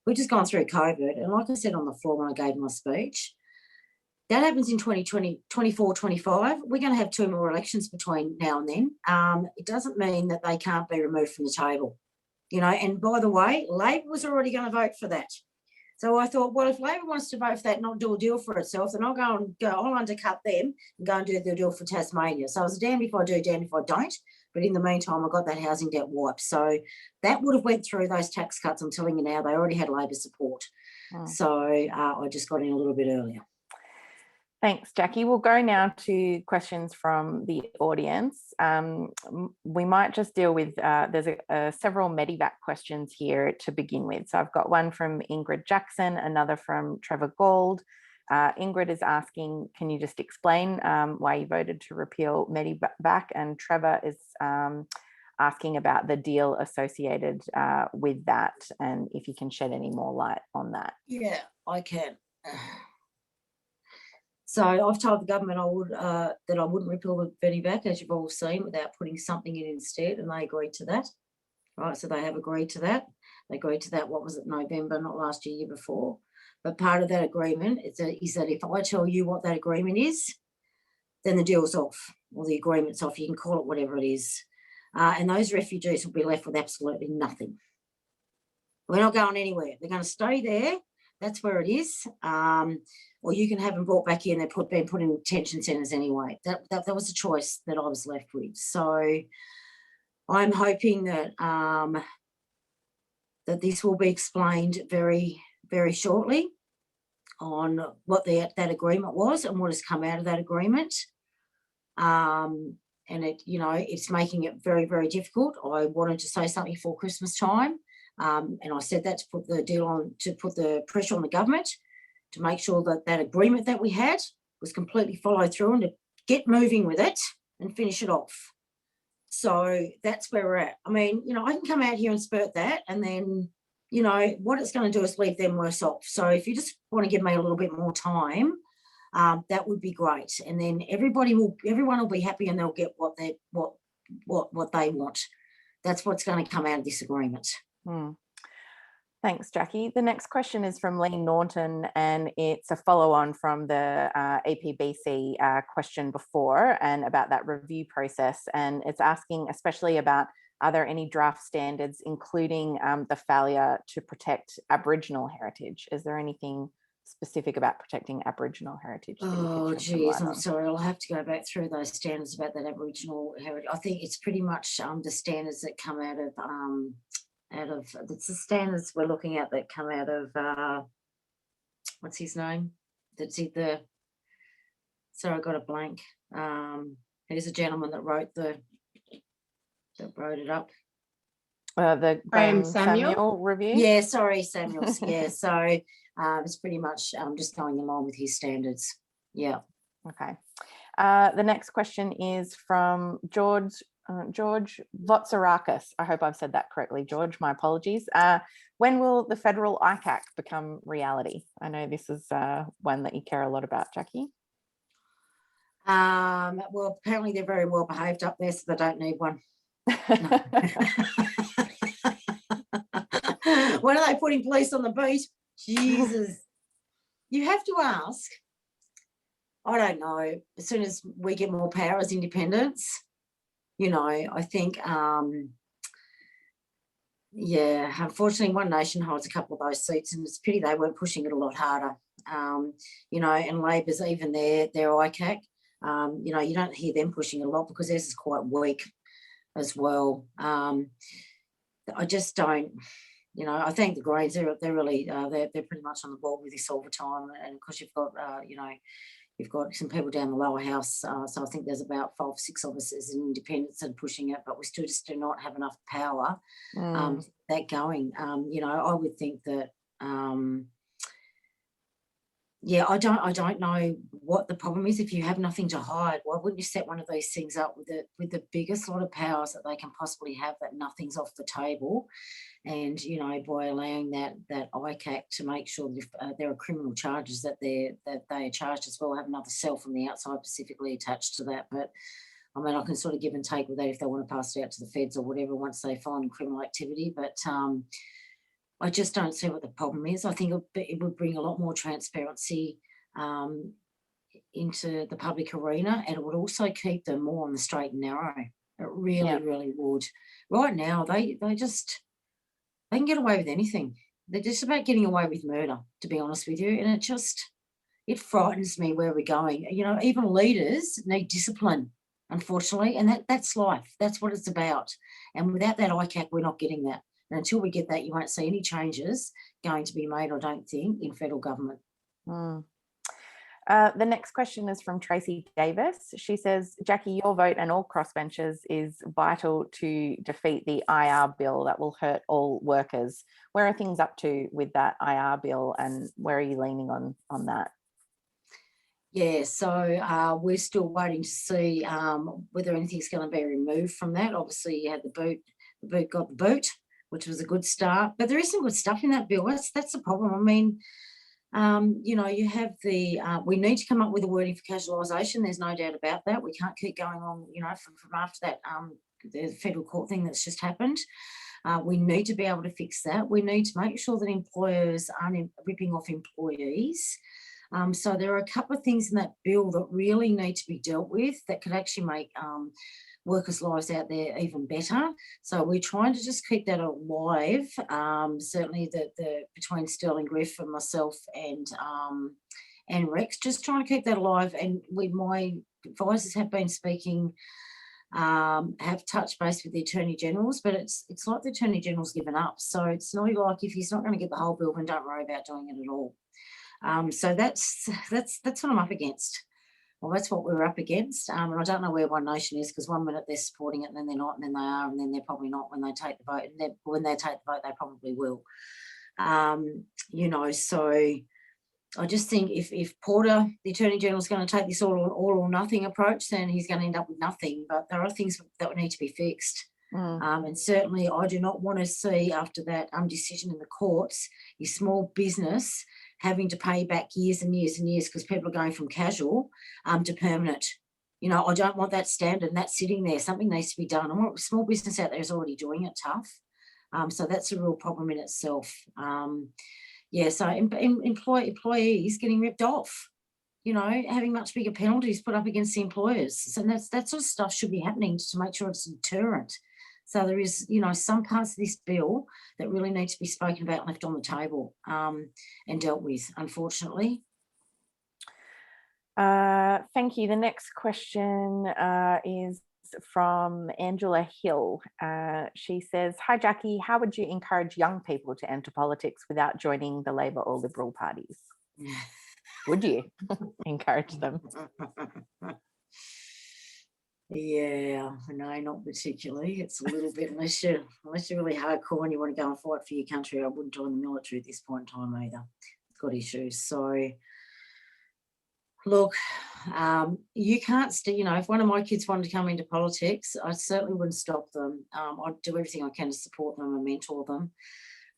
Speaker 2: we've just gone through COVID, and like I said on the floor when I gave my speech, that happens in 2020, 24, 25. We're going to have 2 more elections between now and then. It doesn't mean that they can't be removed from the table, you know. And by the way, Labor was already going to vote for that. So I thought, well, if Labor wants to vote for that and not do a deal for itself, then I'll undercut them and go and do the deal for Tasmania. So I was damned if I do, damned if I don't. But in the meantime, I got that housing debt wiped. So that would have went through those tax cuts. I'm telling you now, they already had Labor support. So I just got in a little bit earlier.
Speaker 1: Thanks, Jackie. We'll go now to questions from the audience. We might just deal with, there's several Medivac questions here to begin with. So I've got one from Ingrid Jackson, another from Trevor Gould. Ingrid is asking, can you just explain why you voted to repeal Medivac? And Trevor is asking about the deal associated with that, and if you can shed any more light on that.
Speaker 2: Yeah, I can. So I've told the government that I wouldn't repeal the Medivac, as you've all seen, without putting something in instead, and they agreed to that. Right, so they have agreed to that. They agreed to that, what was it, November, not last year, year before. But part of that agreement is that if I tell you what that agreement is, then the deal's off, or the agreement's off. You can call it whatever it is. And those refugees will be left with absolutely nothing. We're not going anywhere. They're going to stay there. That's where it is. Or you can have them brought back in. They're being put in detention centres anyway. That was a choice that I was left with. So I'm hoping that that this will be explained very, very shortly on what that agreement was and what has come out of that agreement. And it's making it very, very difficult. I wanted to say something for Christmas time. And I said that to put the deal on, to put the pressure on the government to make sure that agreement that we had was completely followed through and to get moving with it and finish it off. So that's where we're at. I mean, you know, I can come out here and spurt that, and then, you know, what it's going to do is leave them worse off. So if you just want to give me a little bit more time, that would be great. And then everyone will be happy, and they'll get what they want. That's what's going to come out of this agreement.
Speaker 1: Thanks, Jackie. The next question is from Lee Norton, and it's a follow-on from the EPBC question before, and about that review process. And it's asking especially about, are there any draft standards, including the failure to protect Aboriginal heritage? Is there anything specific about protecting Aboriginal heritage?
Speaker 2: Oh, geez, I'm sorry. I'll have to go back through those standards about that Aboriginal heritage. I think it's pretty much the standards that come out of it's the standards we're looking at that come out of what's his name? That's the sorry, I got a blank. Who's the gentleman that wrote it up?
Speaker 1: The
Speaker 3: Graham Samuel
Speaker 1: review.
Speaker 2: Yeah, sorry, Samuels. Yeah, so it's pretty much just going along with his standards. Yeah.
Speaker 1: Okay. The next question is from George Votsarakis. I hope I've said that correctly, George. My apologies. When will the federal ICAC become reality? I know this is one that you care a lot about, Jackie.
Speaker 2: Well, apparently they're very well behaved up there, so they don't need one. No. When are they putting police on the beat? Jesus. You have to ask. I don't know. As soon as we get more power as independents, you know, I think, yeah, unfortunately, One Nation holds a couple of those seats, and it's a pity they weren't pushing it a lot harder. You know, and Labor's even their ICAC, you know, you don't hear them pushing it a lot because theirs is quite weak as well. I just don't, you know, I think the Greens, they're really, they're pretty much on the ball with this all the time. And because you've got, you know, you've got some people down the lower house. So I think there's about 5 or 6 of us as independents that are pushing it, but we still just do not have enough power that going. You know, I would think that, yeah, I don't know what the problem is. If you have nothing to hide, why wouldn't you set one of these things up with the biggest lot of powers that they can possibly have, that nothing's off the table? And, you know, by allowing that ICAC to make sure that if there are criminal charges that they are charged as well, have another cell from the outside specifically attached to that. But I mean, I can sort of give and take with that if they want to pass it out to the feds or whatever once they find criminal activity. But I just don't see what the problem is. I think it would bring a lot more transparency into the public arena, and it would also keep them more on the straight and narrow. It really, really would. Right now, they can get away with anything. They're just about getting away with murder, to be honest with you. And it frightens me where we're going. You know, even leaders need discipline, unfortunately, and that's life. That's what it's about. And without that ICAC, we're not getting that. And until we get that, you won't see any changes going to be made, I don't think, in federal government.
Speaker 1: The next question is from Tracy Davis. She says, Jackie, your vote and all crossbenchers is vital to defeat the IR bill that will hurt all workers. Where are things up to with that IR bill, and where are you leaning on that?
Speaker 2: Yeah, so we're still waiting to see whether anything's going to be removed from that. Obviously, you had the boot got the boot, which was a good start. But there is some good stuff in that bill. That's the problem. I mean, you know, you have we need to come up with a wording for casualisation. There's no doubt about that. We can't keep going on, you know, from after that, the federal court thing that's just happened. We need to be able to fix that. We need to make sure that employers aren't ripping off employees. So there are a couple of things in that bill that really need to be dealt with that could actually make workers' lives out there even better. So we're trying to just keep that alive. Certainly the between Sterling Griff and myself and Rex, just trying to keep that alive. And my advisors have been speaking, have touched base with the Attorney Generals, but it's like the Attorney General's given up. So it's not like if he's not going to get the whole bill, then don't worry about doing it at all. So that's what I'm up against. Well, that's what we're up against. And I don't know where One Nation is, because one minute they're supporting it and then they're not, and then they are, and then they're probably not when they take the vote. And when they take the vote, they probably will. You know, so I just think if Porter, the Attorney General, is going to take this all or nothing approach, then he's going to end up with nothing. But there are things that need to be fixed. And certainly I do not want to see, after that decision in the courts, your small business having to pay back years and years and years because people are going from casual to permanent. You know, I don't want that standard and that sitting there. Something needs to be done. I want small business out there is already doing it tough. So that's a real problem in itself. So employees getting ripped off, you know, having much bigger penalties put up against the employers. And that sort of stuff should be happening to make sure it's a deterrent. So there is, you know, some parts of this bill that really need to be spoken about, left on the table and dealt with, unfortunately.
Speaker 1: Thank you. The next question is from Angela Hill. She says, "Hi Jackie, how would you encourage young people to enter politics without joining the Labor or Liberal parties? Would you encourage them?"
Speaker 2: Yeah, no, not particularly. It's a little bit, unless you're really hardcore and you want to go and fight for your country, I wouldn't join the military at this point in time either. It's got issues. So look, you can't you know, if one of my kids wanted to come into politics, I certainly wouldn't stop them. I'd do everything I can to support them and mentor them,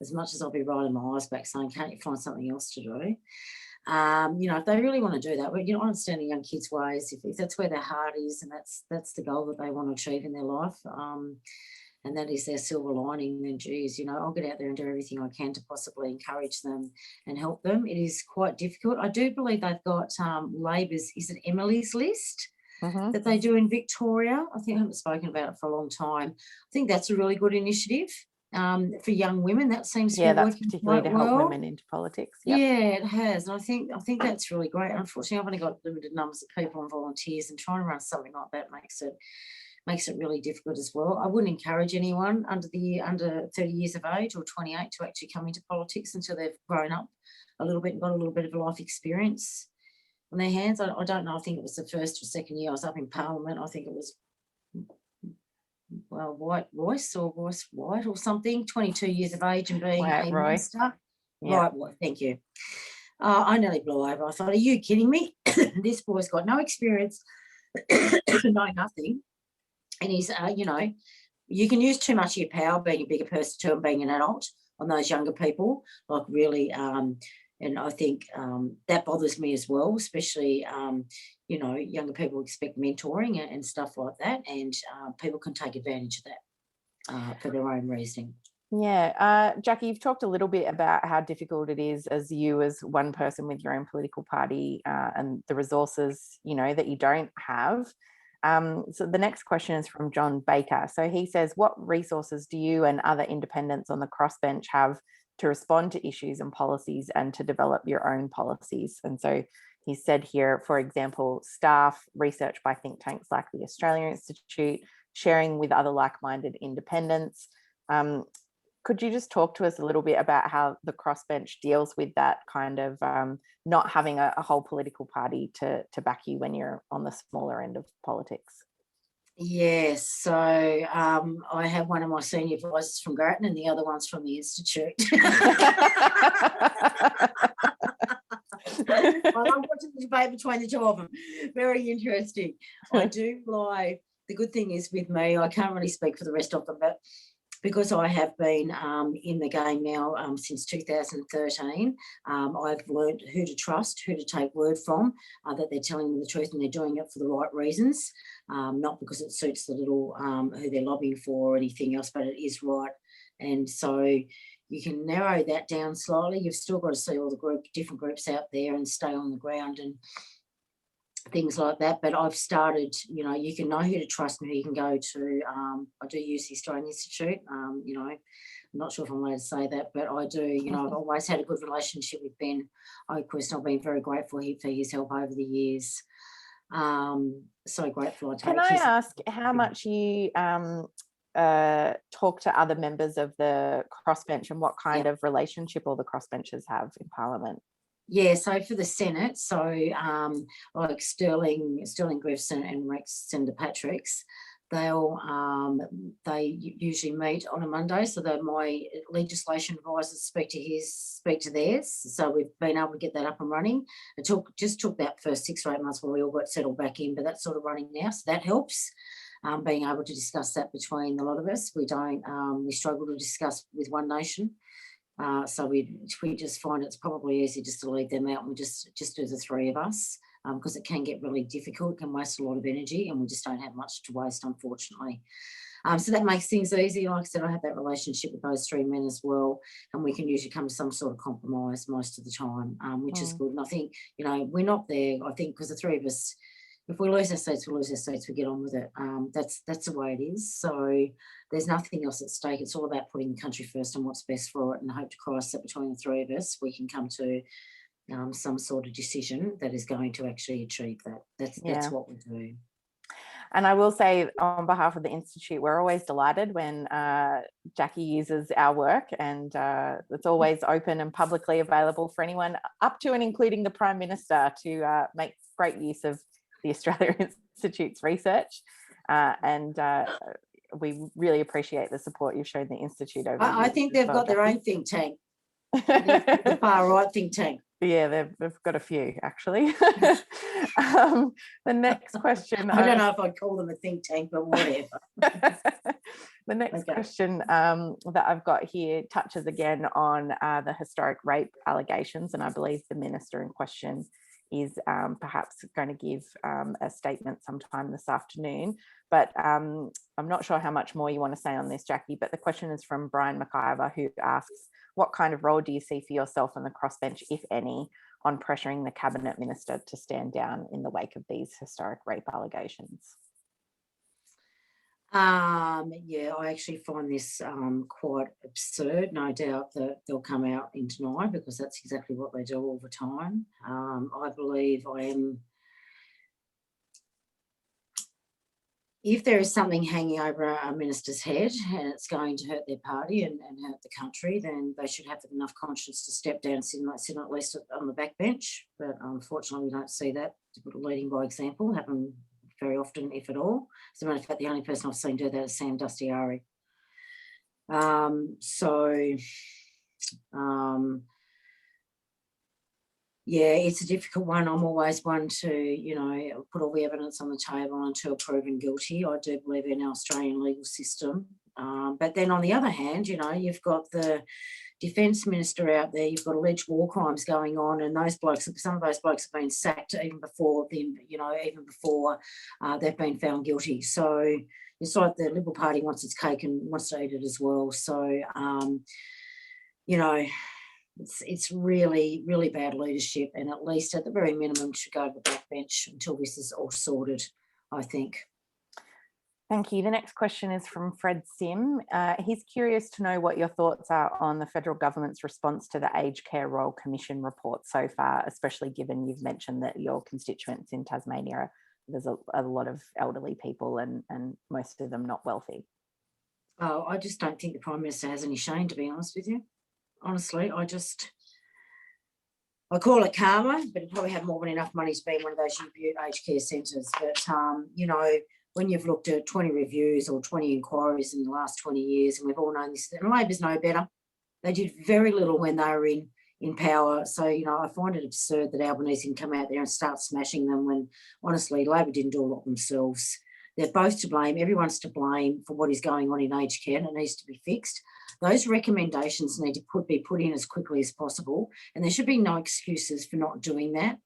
Speaker 2: as much as I'll be rolling my eyes back saying, can't you find something else to do? You know, if they really want to do that, but, you know, I understand the young kids' ways, if that's where their heart is and that's the goal that they want to achieve in their life, and that is their silver lining, then geez, you know, I'll get out there and do everything I can to possibly encourage them and help them. It is quite difficult. I do believe they've got Labor's, is it Emily's List? That they do in Victoria. I think I haven't spoken about it for a long time. I think that's a really good initiative. For young women, that seems to be
Speaker 1: that's
Speaker 2: working
Speaker 1: particularly
Speaker 2: quite
Speaker 1: to help
Speaker 2: well.
Speaker 1: women into politics. Yep.
Speaker 2: Yeah, it has, and I think that's really great. Unfortunately, I've only got limited numbers of people and volunteers, and trying to run something like that makes it really difficult as well. I wouldn't encourage anyone under 30 years of age or 28 to actually come into politics until they've grown up a little bit and got a little bit of a life experience on their hands. I don't know. I think it was the first or second year I was up in Parliament. I think it was Royce White or something, 22 years of age and being a minister. Right, thank you. I nearly blew over. I thought, are you kidding me? This boy's got no experience, no nothing. And he's, you know, you can use too much of your power being a bigger person too and being an adult on those younger people, like really, and I think that bothers me as well, especially, you know, younger people expect mentoring and stuff like that, and people can take advantage of that for their own reasoning.
Speaker 1: Yeah. Jackie, you've talked a little bit about how difficult it is as one person with your own political party and the resources, you know, that you don't have. So the next question is from John Baker. So he says, what resources do you and other independents on the crossbench have to respond to issues and policies and to develop your own policies? And so he said here, for example, staff, research by think tanks like the Australia Institute, sharing with other like-minded independents. Could you just talk to us a little bit about how the crossbench deals with that kind of not having a whole political party to back you when you're on the smaller end of politics?
Speaker 2: Yes, so I have one of my senior advisors from Grattan and the other one's from the Institute. I love watching the debate between the two of them. Very interesting. I do lie. The good thing is with me, I can't really speak for the rest of them, but because I have been in the game now since 2013, I've learned who to trust, who to take word from, that they're telling me the truth and they're doing it for the right reasons, not because it suits the little who they're lobbying for or anything else, but it is right. And so you can narrow that down slightly. You've still got to see all the different groups out there and stay on the ground and things like that. But I've started, you know, you can know who to trust and who you can go to. I do use the Australian Institute. You know, I'm not sure if I'm allowed to say that, but I do. You know, I've always had a good relationship with Ben Oaquist. I've been very grateful for his help over the years. So grateful.
Speaker 1: Can I ask how much you talk to other members of the crossbench and what kind of relationship all the crossbenchers have in Parliament?
Speaker 2: Yeah, so for the Senate, so like Sterling Griffiths and Rex Senator Patrick's, they usually meet on a Monday, so that my legislation advisors speak to theirs. So we've been able to get that up and running. It just took that first 6 or 8 months where we all got settled back in, but that's sort of running now, so that helps. Being able to discuss that between a lot of us. We struggle to discuss with One Nation. So we just find it's probably easy just to leave them out and we just do the 3 of us, because it can get really difficult, can waste a lot of energy, and we just don't have much to waste, unfortunately. So that makes things easy. Like I said, I have that relationship with those 3 men as well, and we can usually come to some sort of compromise most of the time, which is good. And I think, we're not there, I think, because the 3 of us, if we lose our seats, we lose our seats, we get on with it. That's the way it is. So there's nothing else at stake. It's all about putting the country first and what's best for it, and I hope to Christ that between the 3 of us, we can come to some sort of decision that is going to actually achieve that. That's what we do.
Speaker 1: And I will say, on behalf of the Institute, we're always delighted when Jackie uses our work, and it's always open and publicly available for anyone, up to and including the Prime Minister, to make great use of the Australia Institute's research. And we really appreciate the support you've shown the Institute over.
Speaker 2: I think they've got their own think tank, the far right think tank.
Speaker 1: Yeah, they've got a few, actually. The next question.
Speaker 2: I don't know if I'd call them a think tank, but whatever.
Speaker 1: The next question that I've got here touches again on the historic rape allegations, and I believe the minister in question is perhaps going to give a statement sometime this afternoon. But I'm not sure how much more you want to say on this, Jackie, but the question is from Brian McIver, who asks, what kind of role do you see for yourself on the crossbench, if any, on pressuring the Cabinet Minister to stand down in the wake of these historic rape allegations?
Speaker 2: Yeah, I actually find this quite absurd. No doubt that they'll come out in denial, because that's exactly what they do all the time. I believe if there is something hanging over a minister's head and it's going to hurt their party and hurt the country, then they should have enough conscience to step down and sit at least on the backbench. But unfortunately, we don't see that. Leading by example happen very often, if at all. As a matter of fact, the only person I've seen do that is Sam Dastyari. Yeah, it's a difficult one. I'm always one to, put all the evidence on the table until proven guilty. I do believe in our Australian legal system. But then on the other hand, you've got the Defence Minister out there, you've got alleged war crimes going on, and some of those blokes have been sacked even before they've been found guilty. So it's like the Liberal Party wants its cake and wants to eat it as well. So, it's really, really bad leadership, and at least at the very minimum should go to the backbench until this is all sorted, I think.
Speaker 1: Thank you. The next question is from Fred Sim. He's curious to know what your thoughts are on the federal government's response to the Aged Care Royal Commission report so far, especially given you've mentioned that your constituents in Tasmania, there's a lot of elderly people and most of them not wealthy.
Speaker 2: Oh, I just don't think the Prime Minister has any shame, to be honest with you. Honestly, I call it karma, but he probably have more than enough money to be in one of those aged care centres. But, when you've looked at 20 reviews or 20 inquiries in the last 20 years, and we've all known this, and Labor's no better. They did very little when they were in power. So, I find it absurd that Albanese can come out there and start smashing them when, honestly, Labor didn't do a lot themselves. They're both to blame. Everyone's to blame for what is going on in aged care, and it needs to be fixed. Those recommendations need to be put in as quickly as possible, and there should be no excuses for not doing that.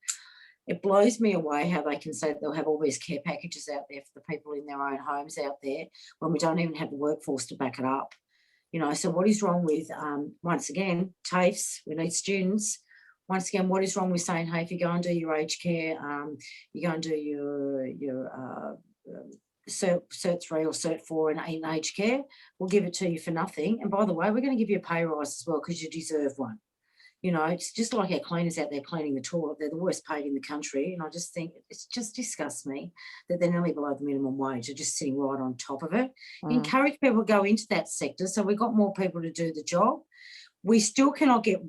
Speaker 2: It blows me away how they can say that they'll have all these care packages out there for the people in their own homes out there when we don't even have the workforce to back it up. So what is wrong with, once again, TAFEs, we need students. Once again, what is wrong with saying, hey, if you go and do your aged care, you go and do your Cert 3 or Cert 4 in aged care, we'll give it to you for nothing. And by the way, we're going to give you a pay rise as well because you deserve one. It's just like our cleaners out there cleaning the toilet. They're the worst paid in the country. And I just think it just disgusts me that they're nearly below the minimum wage. They're just sitting right on top of it. Encourage people to go into that sector so we've got more people to do the job. We still cannot get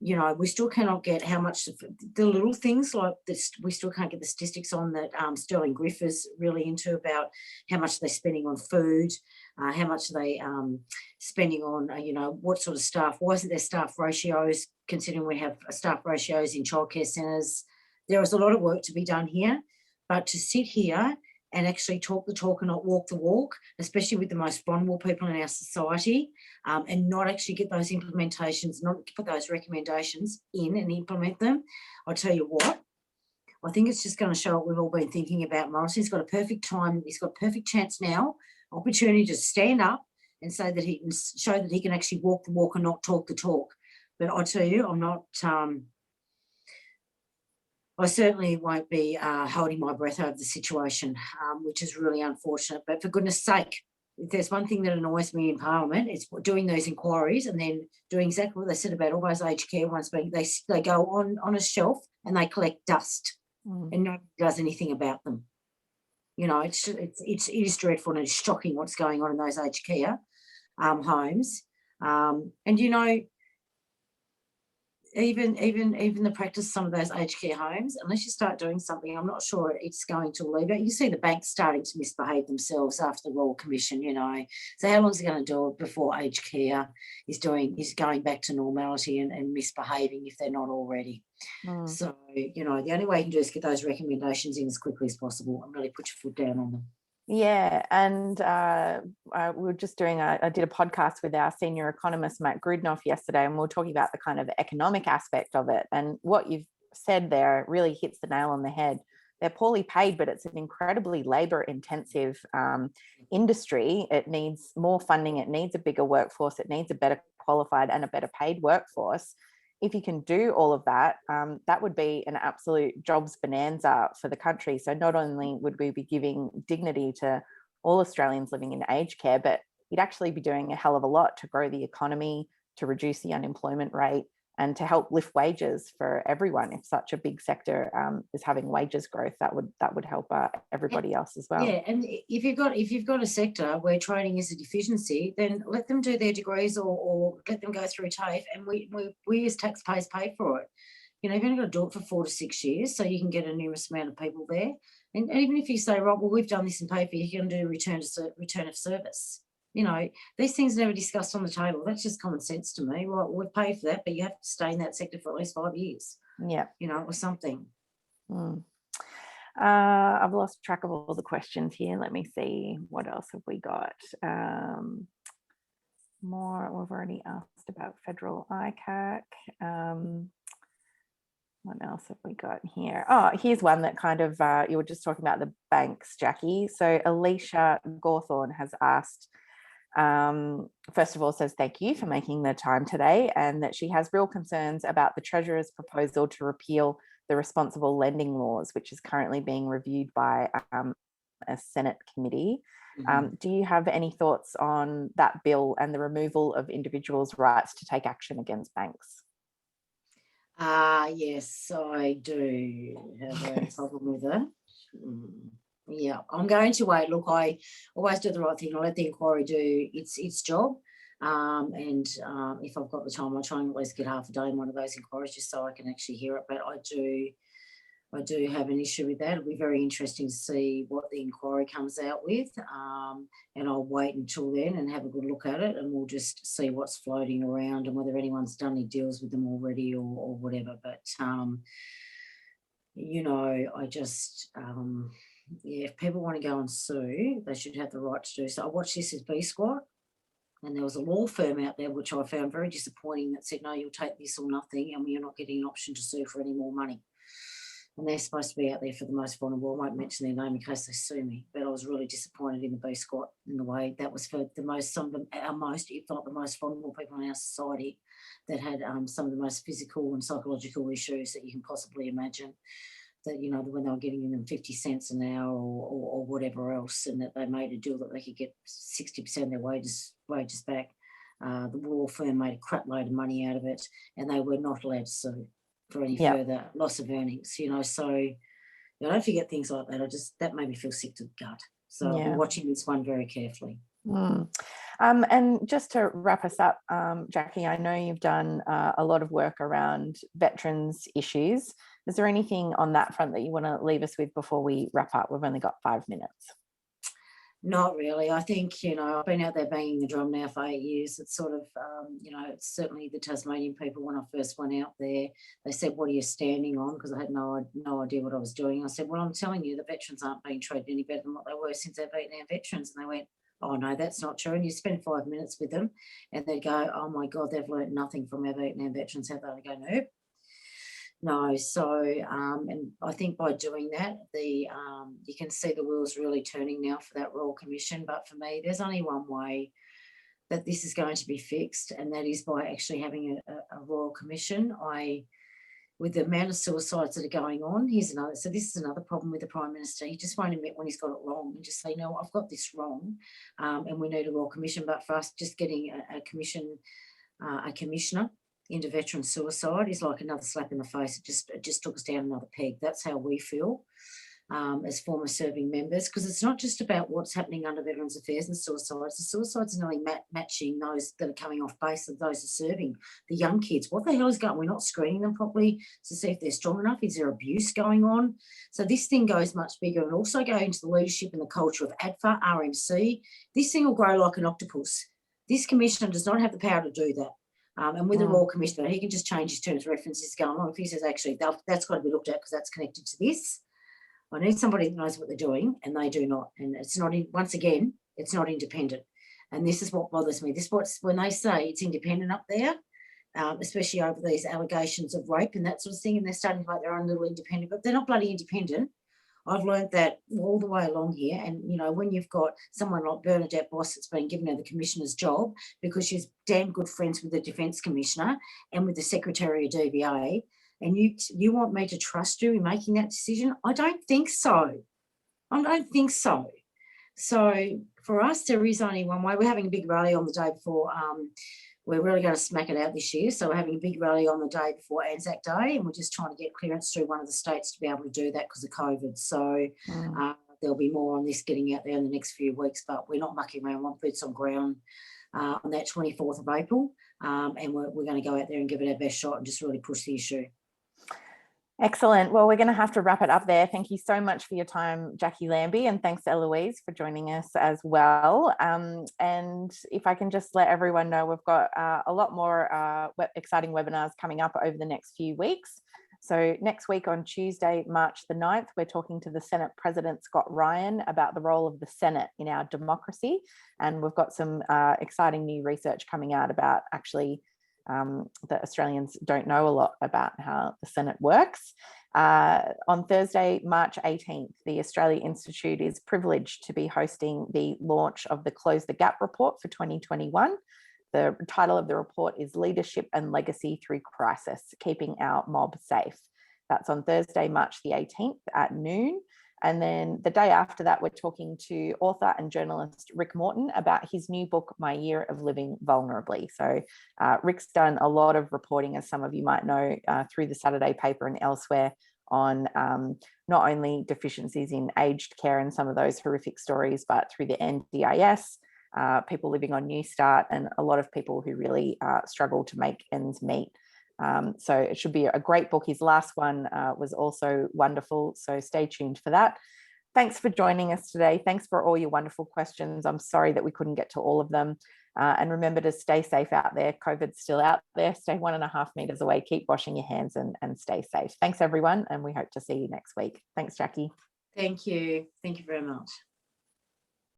Speaker 2: you know, we still cannot get how much the little things like this. We still can't get the statistics on that. Sterling Griff is really into about how much they're spending on food, how much they spending on, you know, what sort of staff. Why isn't there staff ratios? Considering we have staff ratios in childcare centres, there is a lot of work to be done here. But to sit here and actually talk the talk and not walk the walk, especially with the most vulnerable people in our society, and not actually get those implementations, not put those recommendations in and implement them. I'll tell you what, I think it's just going to show what we've all been thinking about. Morrison's got a perfect time. He's got a perfect chance now, opportunity to stand up and say that he can show that he can actually walk the walk and not talk the talk. But I tell you, I'm not... I certainly won't be holding my breath over the situation, which is really unfortunate. But for goodness sake, if there's one thing that annoys me in Parliament, it's doing those inquiries and then doing exactly what they said about all those aged care ones. Being they go on a shelf and they collect dust, and nobody does anything about them. You know, it is dreadful and it's shocking what's going on in those aged care homes. And you know, even the practice of some of those aged care homes, unless you start doing something, I'm not sure it's going to alleviate. You see the banks starting to misbehave themselves after the Royal Commission, you know. So how long is it going to do it before aged care is going back to normality and misbehaving if they're not already? So, you know, the only way you can do is get those recommendations in as quickly as possible and really put your foot down on them.
Speaker 1: Yeah, and we were just doing I did a podcast with our senior economist, Matt Grudnoff, yesterday, and we were talking about the kind of economic aspect of it. And what you've said there really hits the nail on the head. They're poorly paid, but it's an incredibly labour-intensive industry. It needs more funding. It needs a bigger workforce. It needs a better qualified and a better paid workforce. If you can do all of that, that would be an absolute jobs bonanza for the country. So not only would we be giving dignity to all Australians living in aged care, but you'd actually be doing a hell of a lot to grow the economy, to reduce the unemployment rate, and to help lift wages for everyone. If such a big sector is having wages growth, that would help everybody else as well.
Speaker 2: Yeah, and if you've got a sector where training is a deficiency, then let them do their degrees or let them go through TAFE, and we as taxpayers pay for it. You know, you've only got to do it for 4 to 6 years, so you can get a numerous amount of people there. And even if you say, right, well, we've done this and pay for you, you're going to do return of service. You know, these things are never discussed on the table. That's just common sense to me. Well, we've paid for that, but you have to stay in that sector for at least 5 years.
Speaker 1: Yeah.
Speaker 2: You know, or something.
Speaker 1: I've lost track of all the questions here. Let me see. What else have we got? More, we've already asked about federal ICAC. What else have we got here? Oh, here's one that kind of, you were just talking about the banks, Jackie. So Alicia Gawthorne has asked, first of all, says thank you for making the time today, and that she has real concerns about the Treasurer's proposal to repeal the responsible lending laws, which is currently being reviewed by a Senate committee. Do you have any thoughts on that bill and the removal of individuals' rights to take action against banks?
Speaker 2: Yes, I do have a problem with it. Yeah, I'm going to wait. Look, I always do the right thing. I'll let the inquiry do its job. And if I've got the time, I'll try and at least get half a day in one of those inquiries just so I can actually hear it. But I do have an issue with that. It'll be very interesting to see what the inquiry comes out with. And I'll wait until then and have a good look at it, and we'll just see what's floating around and whether anyone's done any deals with them already or whatever. But, you know, I just... yeah, if people want to go and sue, they should have the right to do so. I watched This Is B Squad, and there was a law firm out there which I found very disappointing that said, no, you'll take this or nothing, and you're not getting an option to sue for any more money. And they're supposed to be out there for the most vulnerable. I won't mention their name in case they sue me, but I was really disappointed in the B Squad in the way that was for some of our most, if not the most vulnerable people in our society that had some of the most physical and psychological issues that you can possibly imagine. That, you know, when they were getting them 50 cents an hour or whatever else, and that they made a deal that they could get 60% of their wages back. The law firm made a crap load of money out of it, and they were not allowed to sue for any further loss of earnings, you know. So, you know, don't forget things like that. That made me feel sick to the gut. So I'll be watching this one very carefully.
Speaker 1: And just to wrap us up, Jackie, I know you've done a lot of work around veterans issues. Is there anything on that front that you want to leave us with before we wrap up? We've only got 5 minutes.
Speaker 2: Not really. I think, I've been out there banging the drum now for 8 years. It's sort of, it's certainly the Tasmanian people, when I first went out there, they said, what are you standing on? Because I had no idea what I was doing. I said, well, I'm telling you, the veterans aren't being treated any better than what they were since they're Vietnam veterans. And they went, oh, no, that's not true. And you spend 5 minutes with them and they'd go, oh, my God, they've learned nothing from our Vietnam veterans, have they? I go, nope. No, so and I think by doing that, you can see the wheels really turning now for that Royal Commission. But for me, there's only one way that this is going to be fixed, and that is by actually having a Royal Commission. With the amount of suicides that are going on, so this is another problem with the Prime Minister. He just won't admit when he's got it wrong and just say, no, I've got this wrong, and we need a Royal Commission. But for us, just getting a commissioner into veteran suicide is like another slap in the face. It just took us down another peg. That's how we feel as former serving members, because it's not just about what's happening under Veterans Affairs and suicides. The suicides are nearly matching those that are coming off base of those who are serving. The young kids, what the hell is going on? We're not screening them properly to see if they're strong enough. Is there abuse going on? So this thing goes much bigger, and also go into the leadership and the culture of ADFA, RMC. This thing will grow like an octopus. This commissioner does not have the power to do that. And with the Royal Commissioner, he can just change his terms of references going on. If he says, actually, that's got to be looked at because that's connected to this, I need somebody that knows what they're doing, and they do not. And it's not, once again, it's not independent. And this is what bothers me. When they say it's independent up there, especially over these allegations of rape and that sort of thing, and they're starting to make their own little independent, but they're not bloody independent. I've learned that all the way along here. And, when you've got someone like Bernadette Boss that's been given her the Commissioner's job because she's damn good friends with the Defence Commissioner and with the Secretary of DVA, and you want me to trust you in making that decision? I don't think so. I don't think so. So for us, there is only one way. We're having a big rally on the day before. We're really going to smack it out this year. So we're having a big rally on the day before Anzac Day, and we're just trying to get clearance through one of the states to be able to do that because of COVID. So there'll be more on this getting out there in the next few weeks, but we're not mucking around. We want boots on ground on that 24th of April, and we're going to go out there and give it our best shot and just really push the issue.
Speaker 1: Excellent. Well, we're going to have to wrap it up there. Thank you so much for your time, Jackie Lambie, and thanks Eloise for joining us as well. And if I can just let everyone know, we've got a lot more exciting webinars coming up over the next few weeks. So next week on Tuesday, March the 9th, we're talking to the Senate President, Scott Ryan, about the role of the Senate in our democracy. And we've got some exciting new research coming out about actually that Australians don't know a lot about how the Senate works. On Thursday, March 18th, the Australia Institute is privileged to be hosting the launch of the Close the Gap report for 2021. The title of the report is Leadership and Legacy Through Crisis, Keeping Our Mob Safe. That's on Thursday, March the 18th at noon. And then the day after that, we're talking to author and journalist Rick Morton about his new book, My Year of Living Vulnerably. So Rick's done a lot of reporting, as some of you might know, through the Saturday paper and elsewhere on not only deficiencies in aged care and some of those horrific stories, but through the NDIS, people living on Newstart, and a lot of people who really struggle to make ends meet. So it should be a great book. His last one was also wonderful. So stay tuned for that. Thanks for joining us today. Thanks for all your wonderful questions. I'm sorry that we couldn't get to all of them. And remember to stay safe out there. COVID's still out there. Stay 1.5 meters away. Keep washing your hands and stay safe. Thanks, everyone. And we hope to see you next week. Thanks, Jackie.
Speaker 2: Thank you. Thank you very much.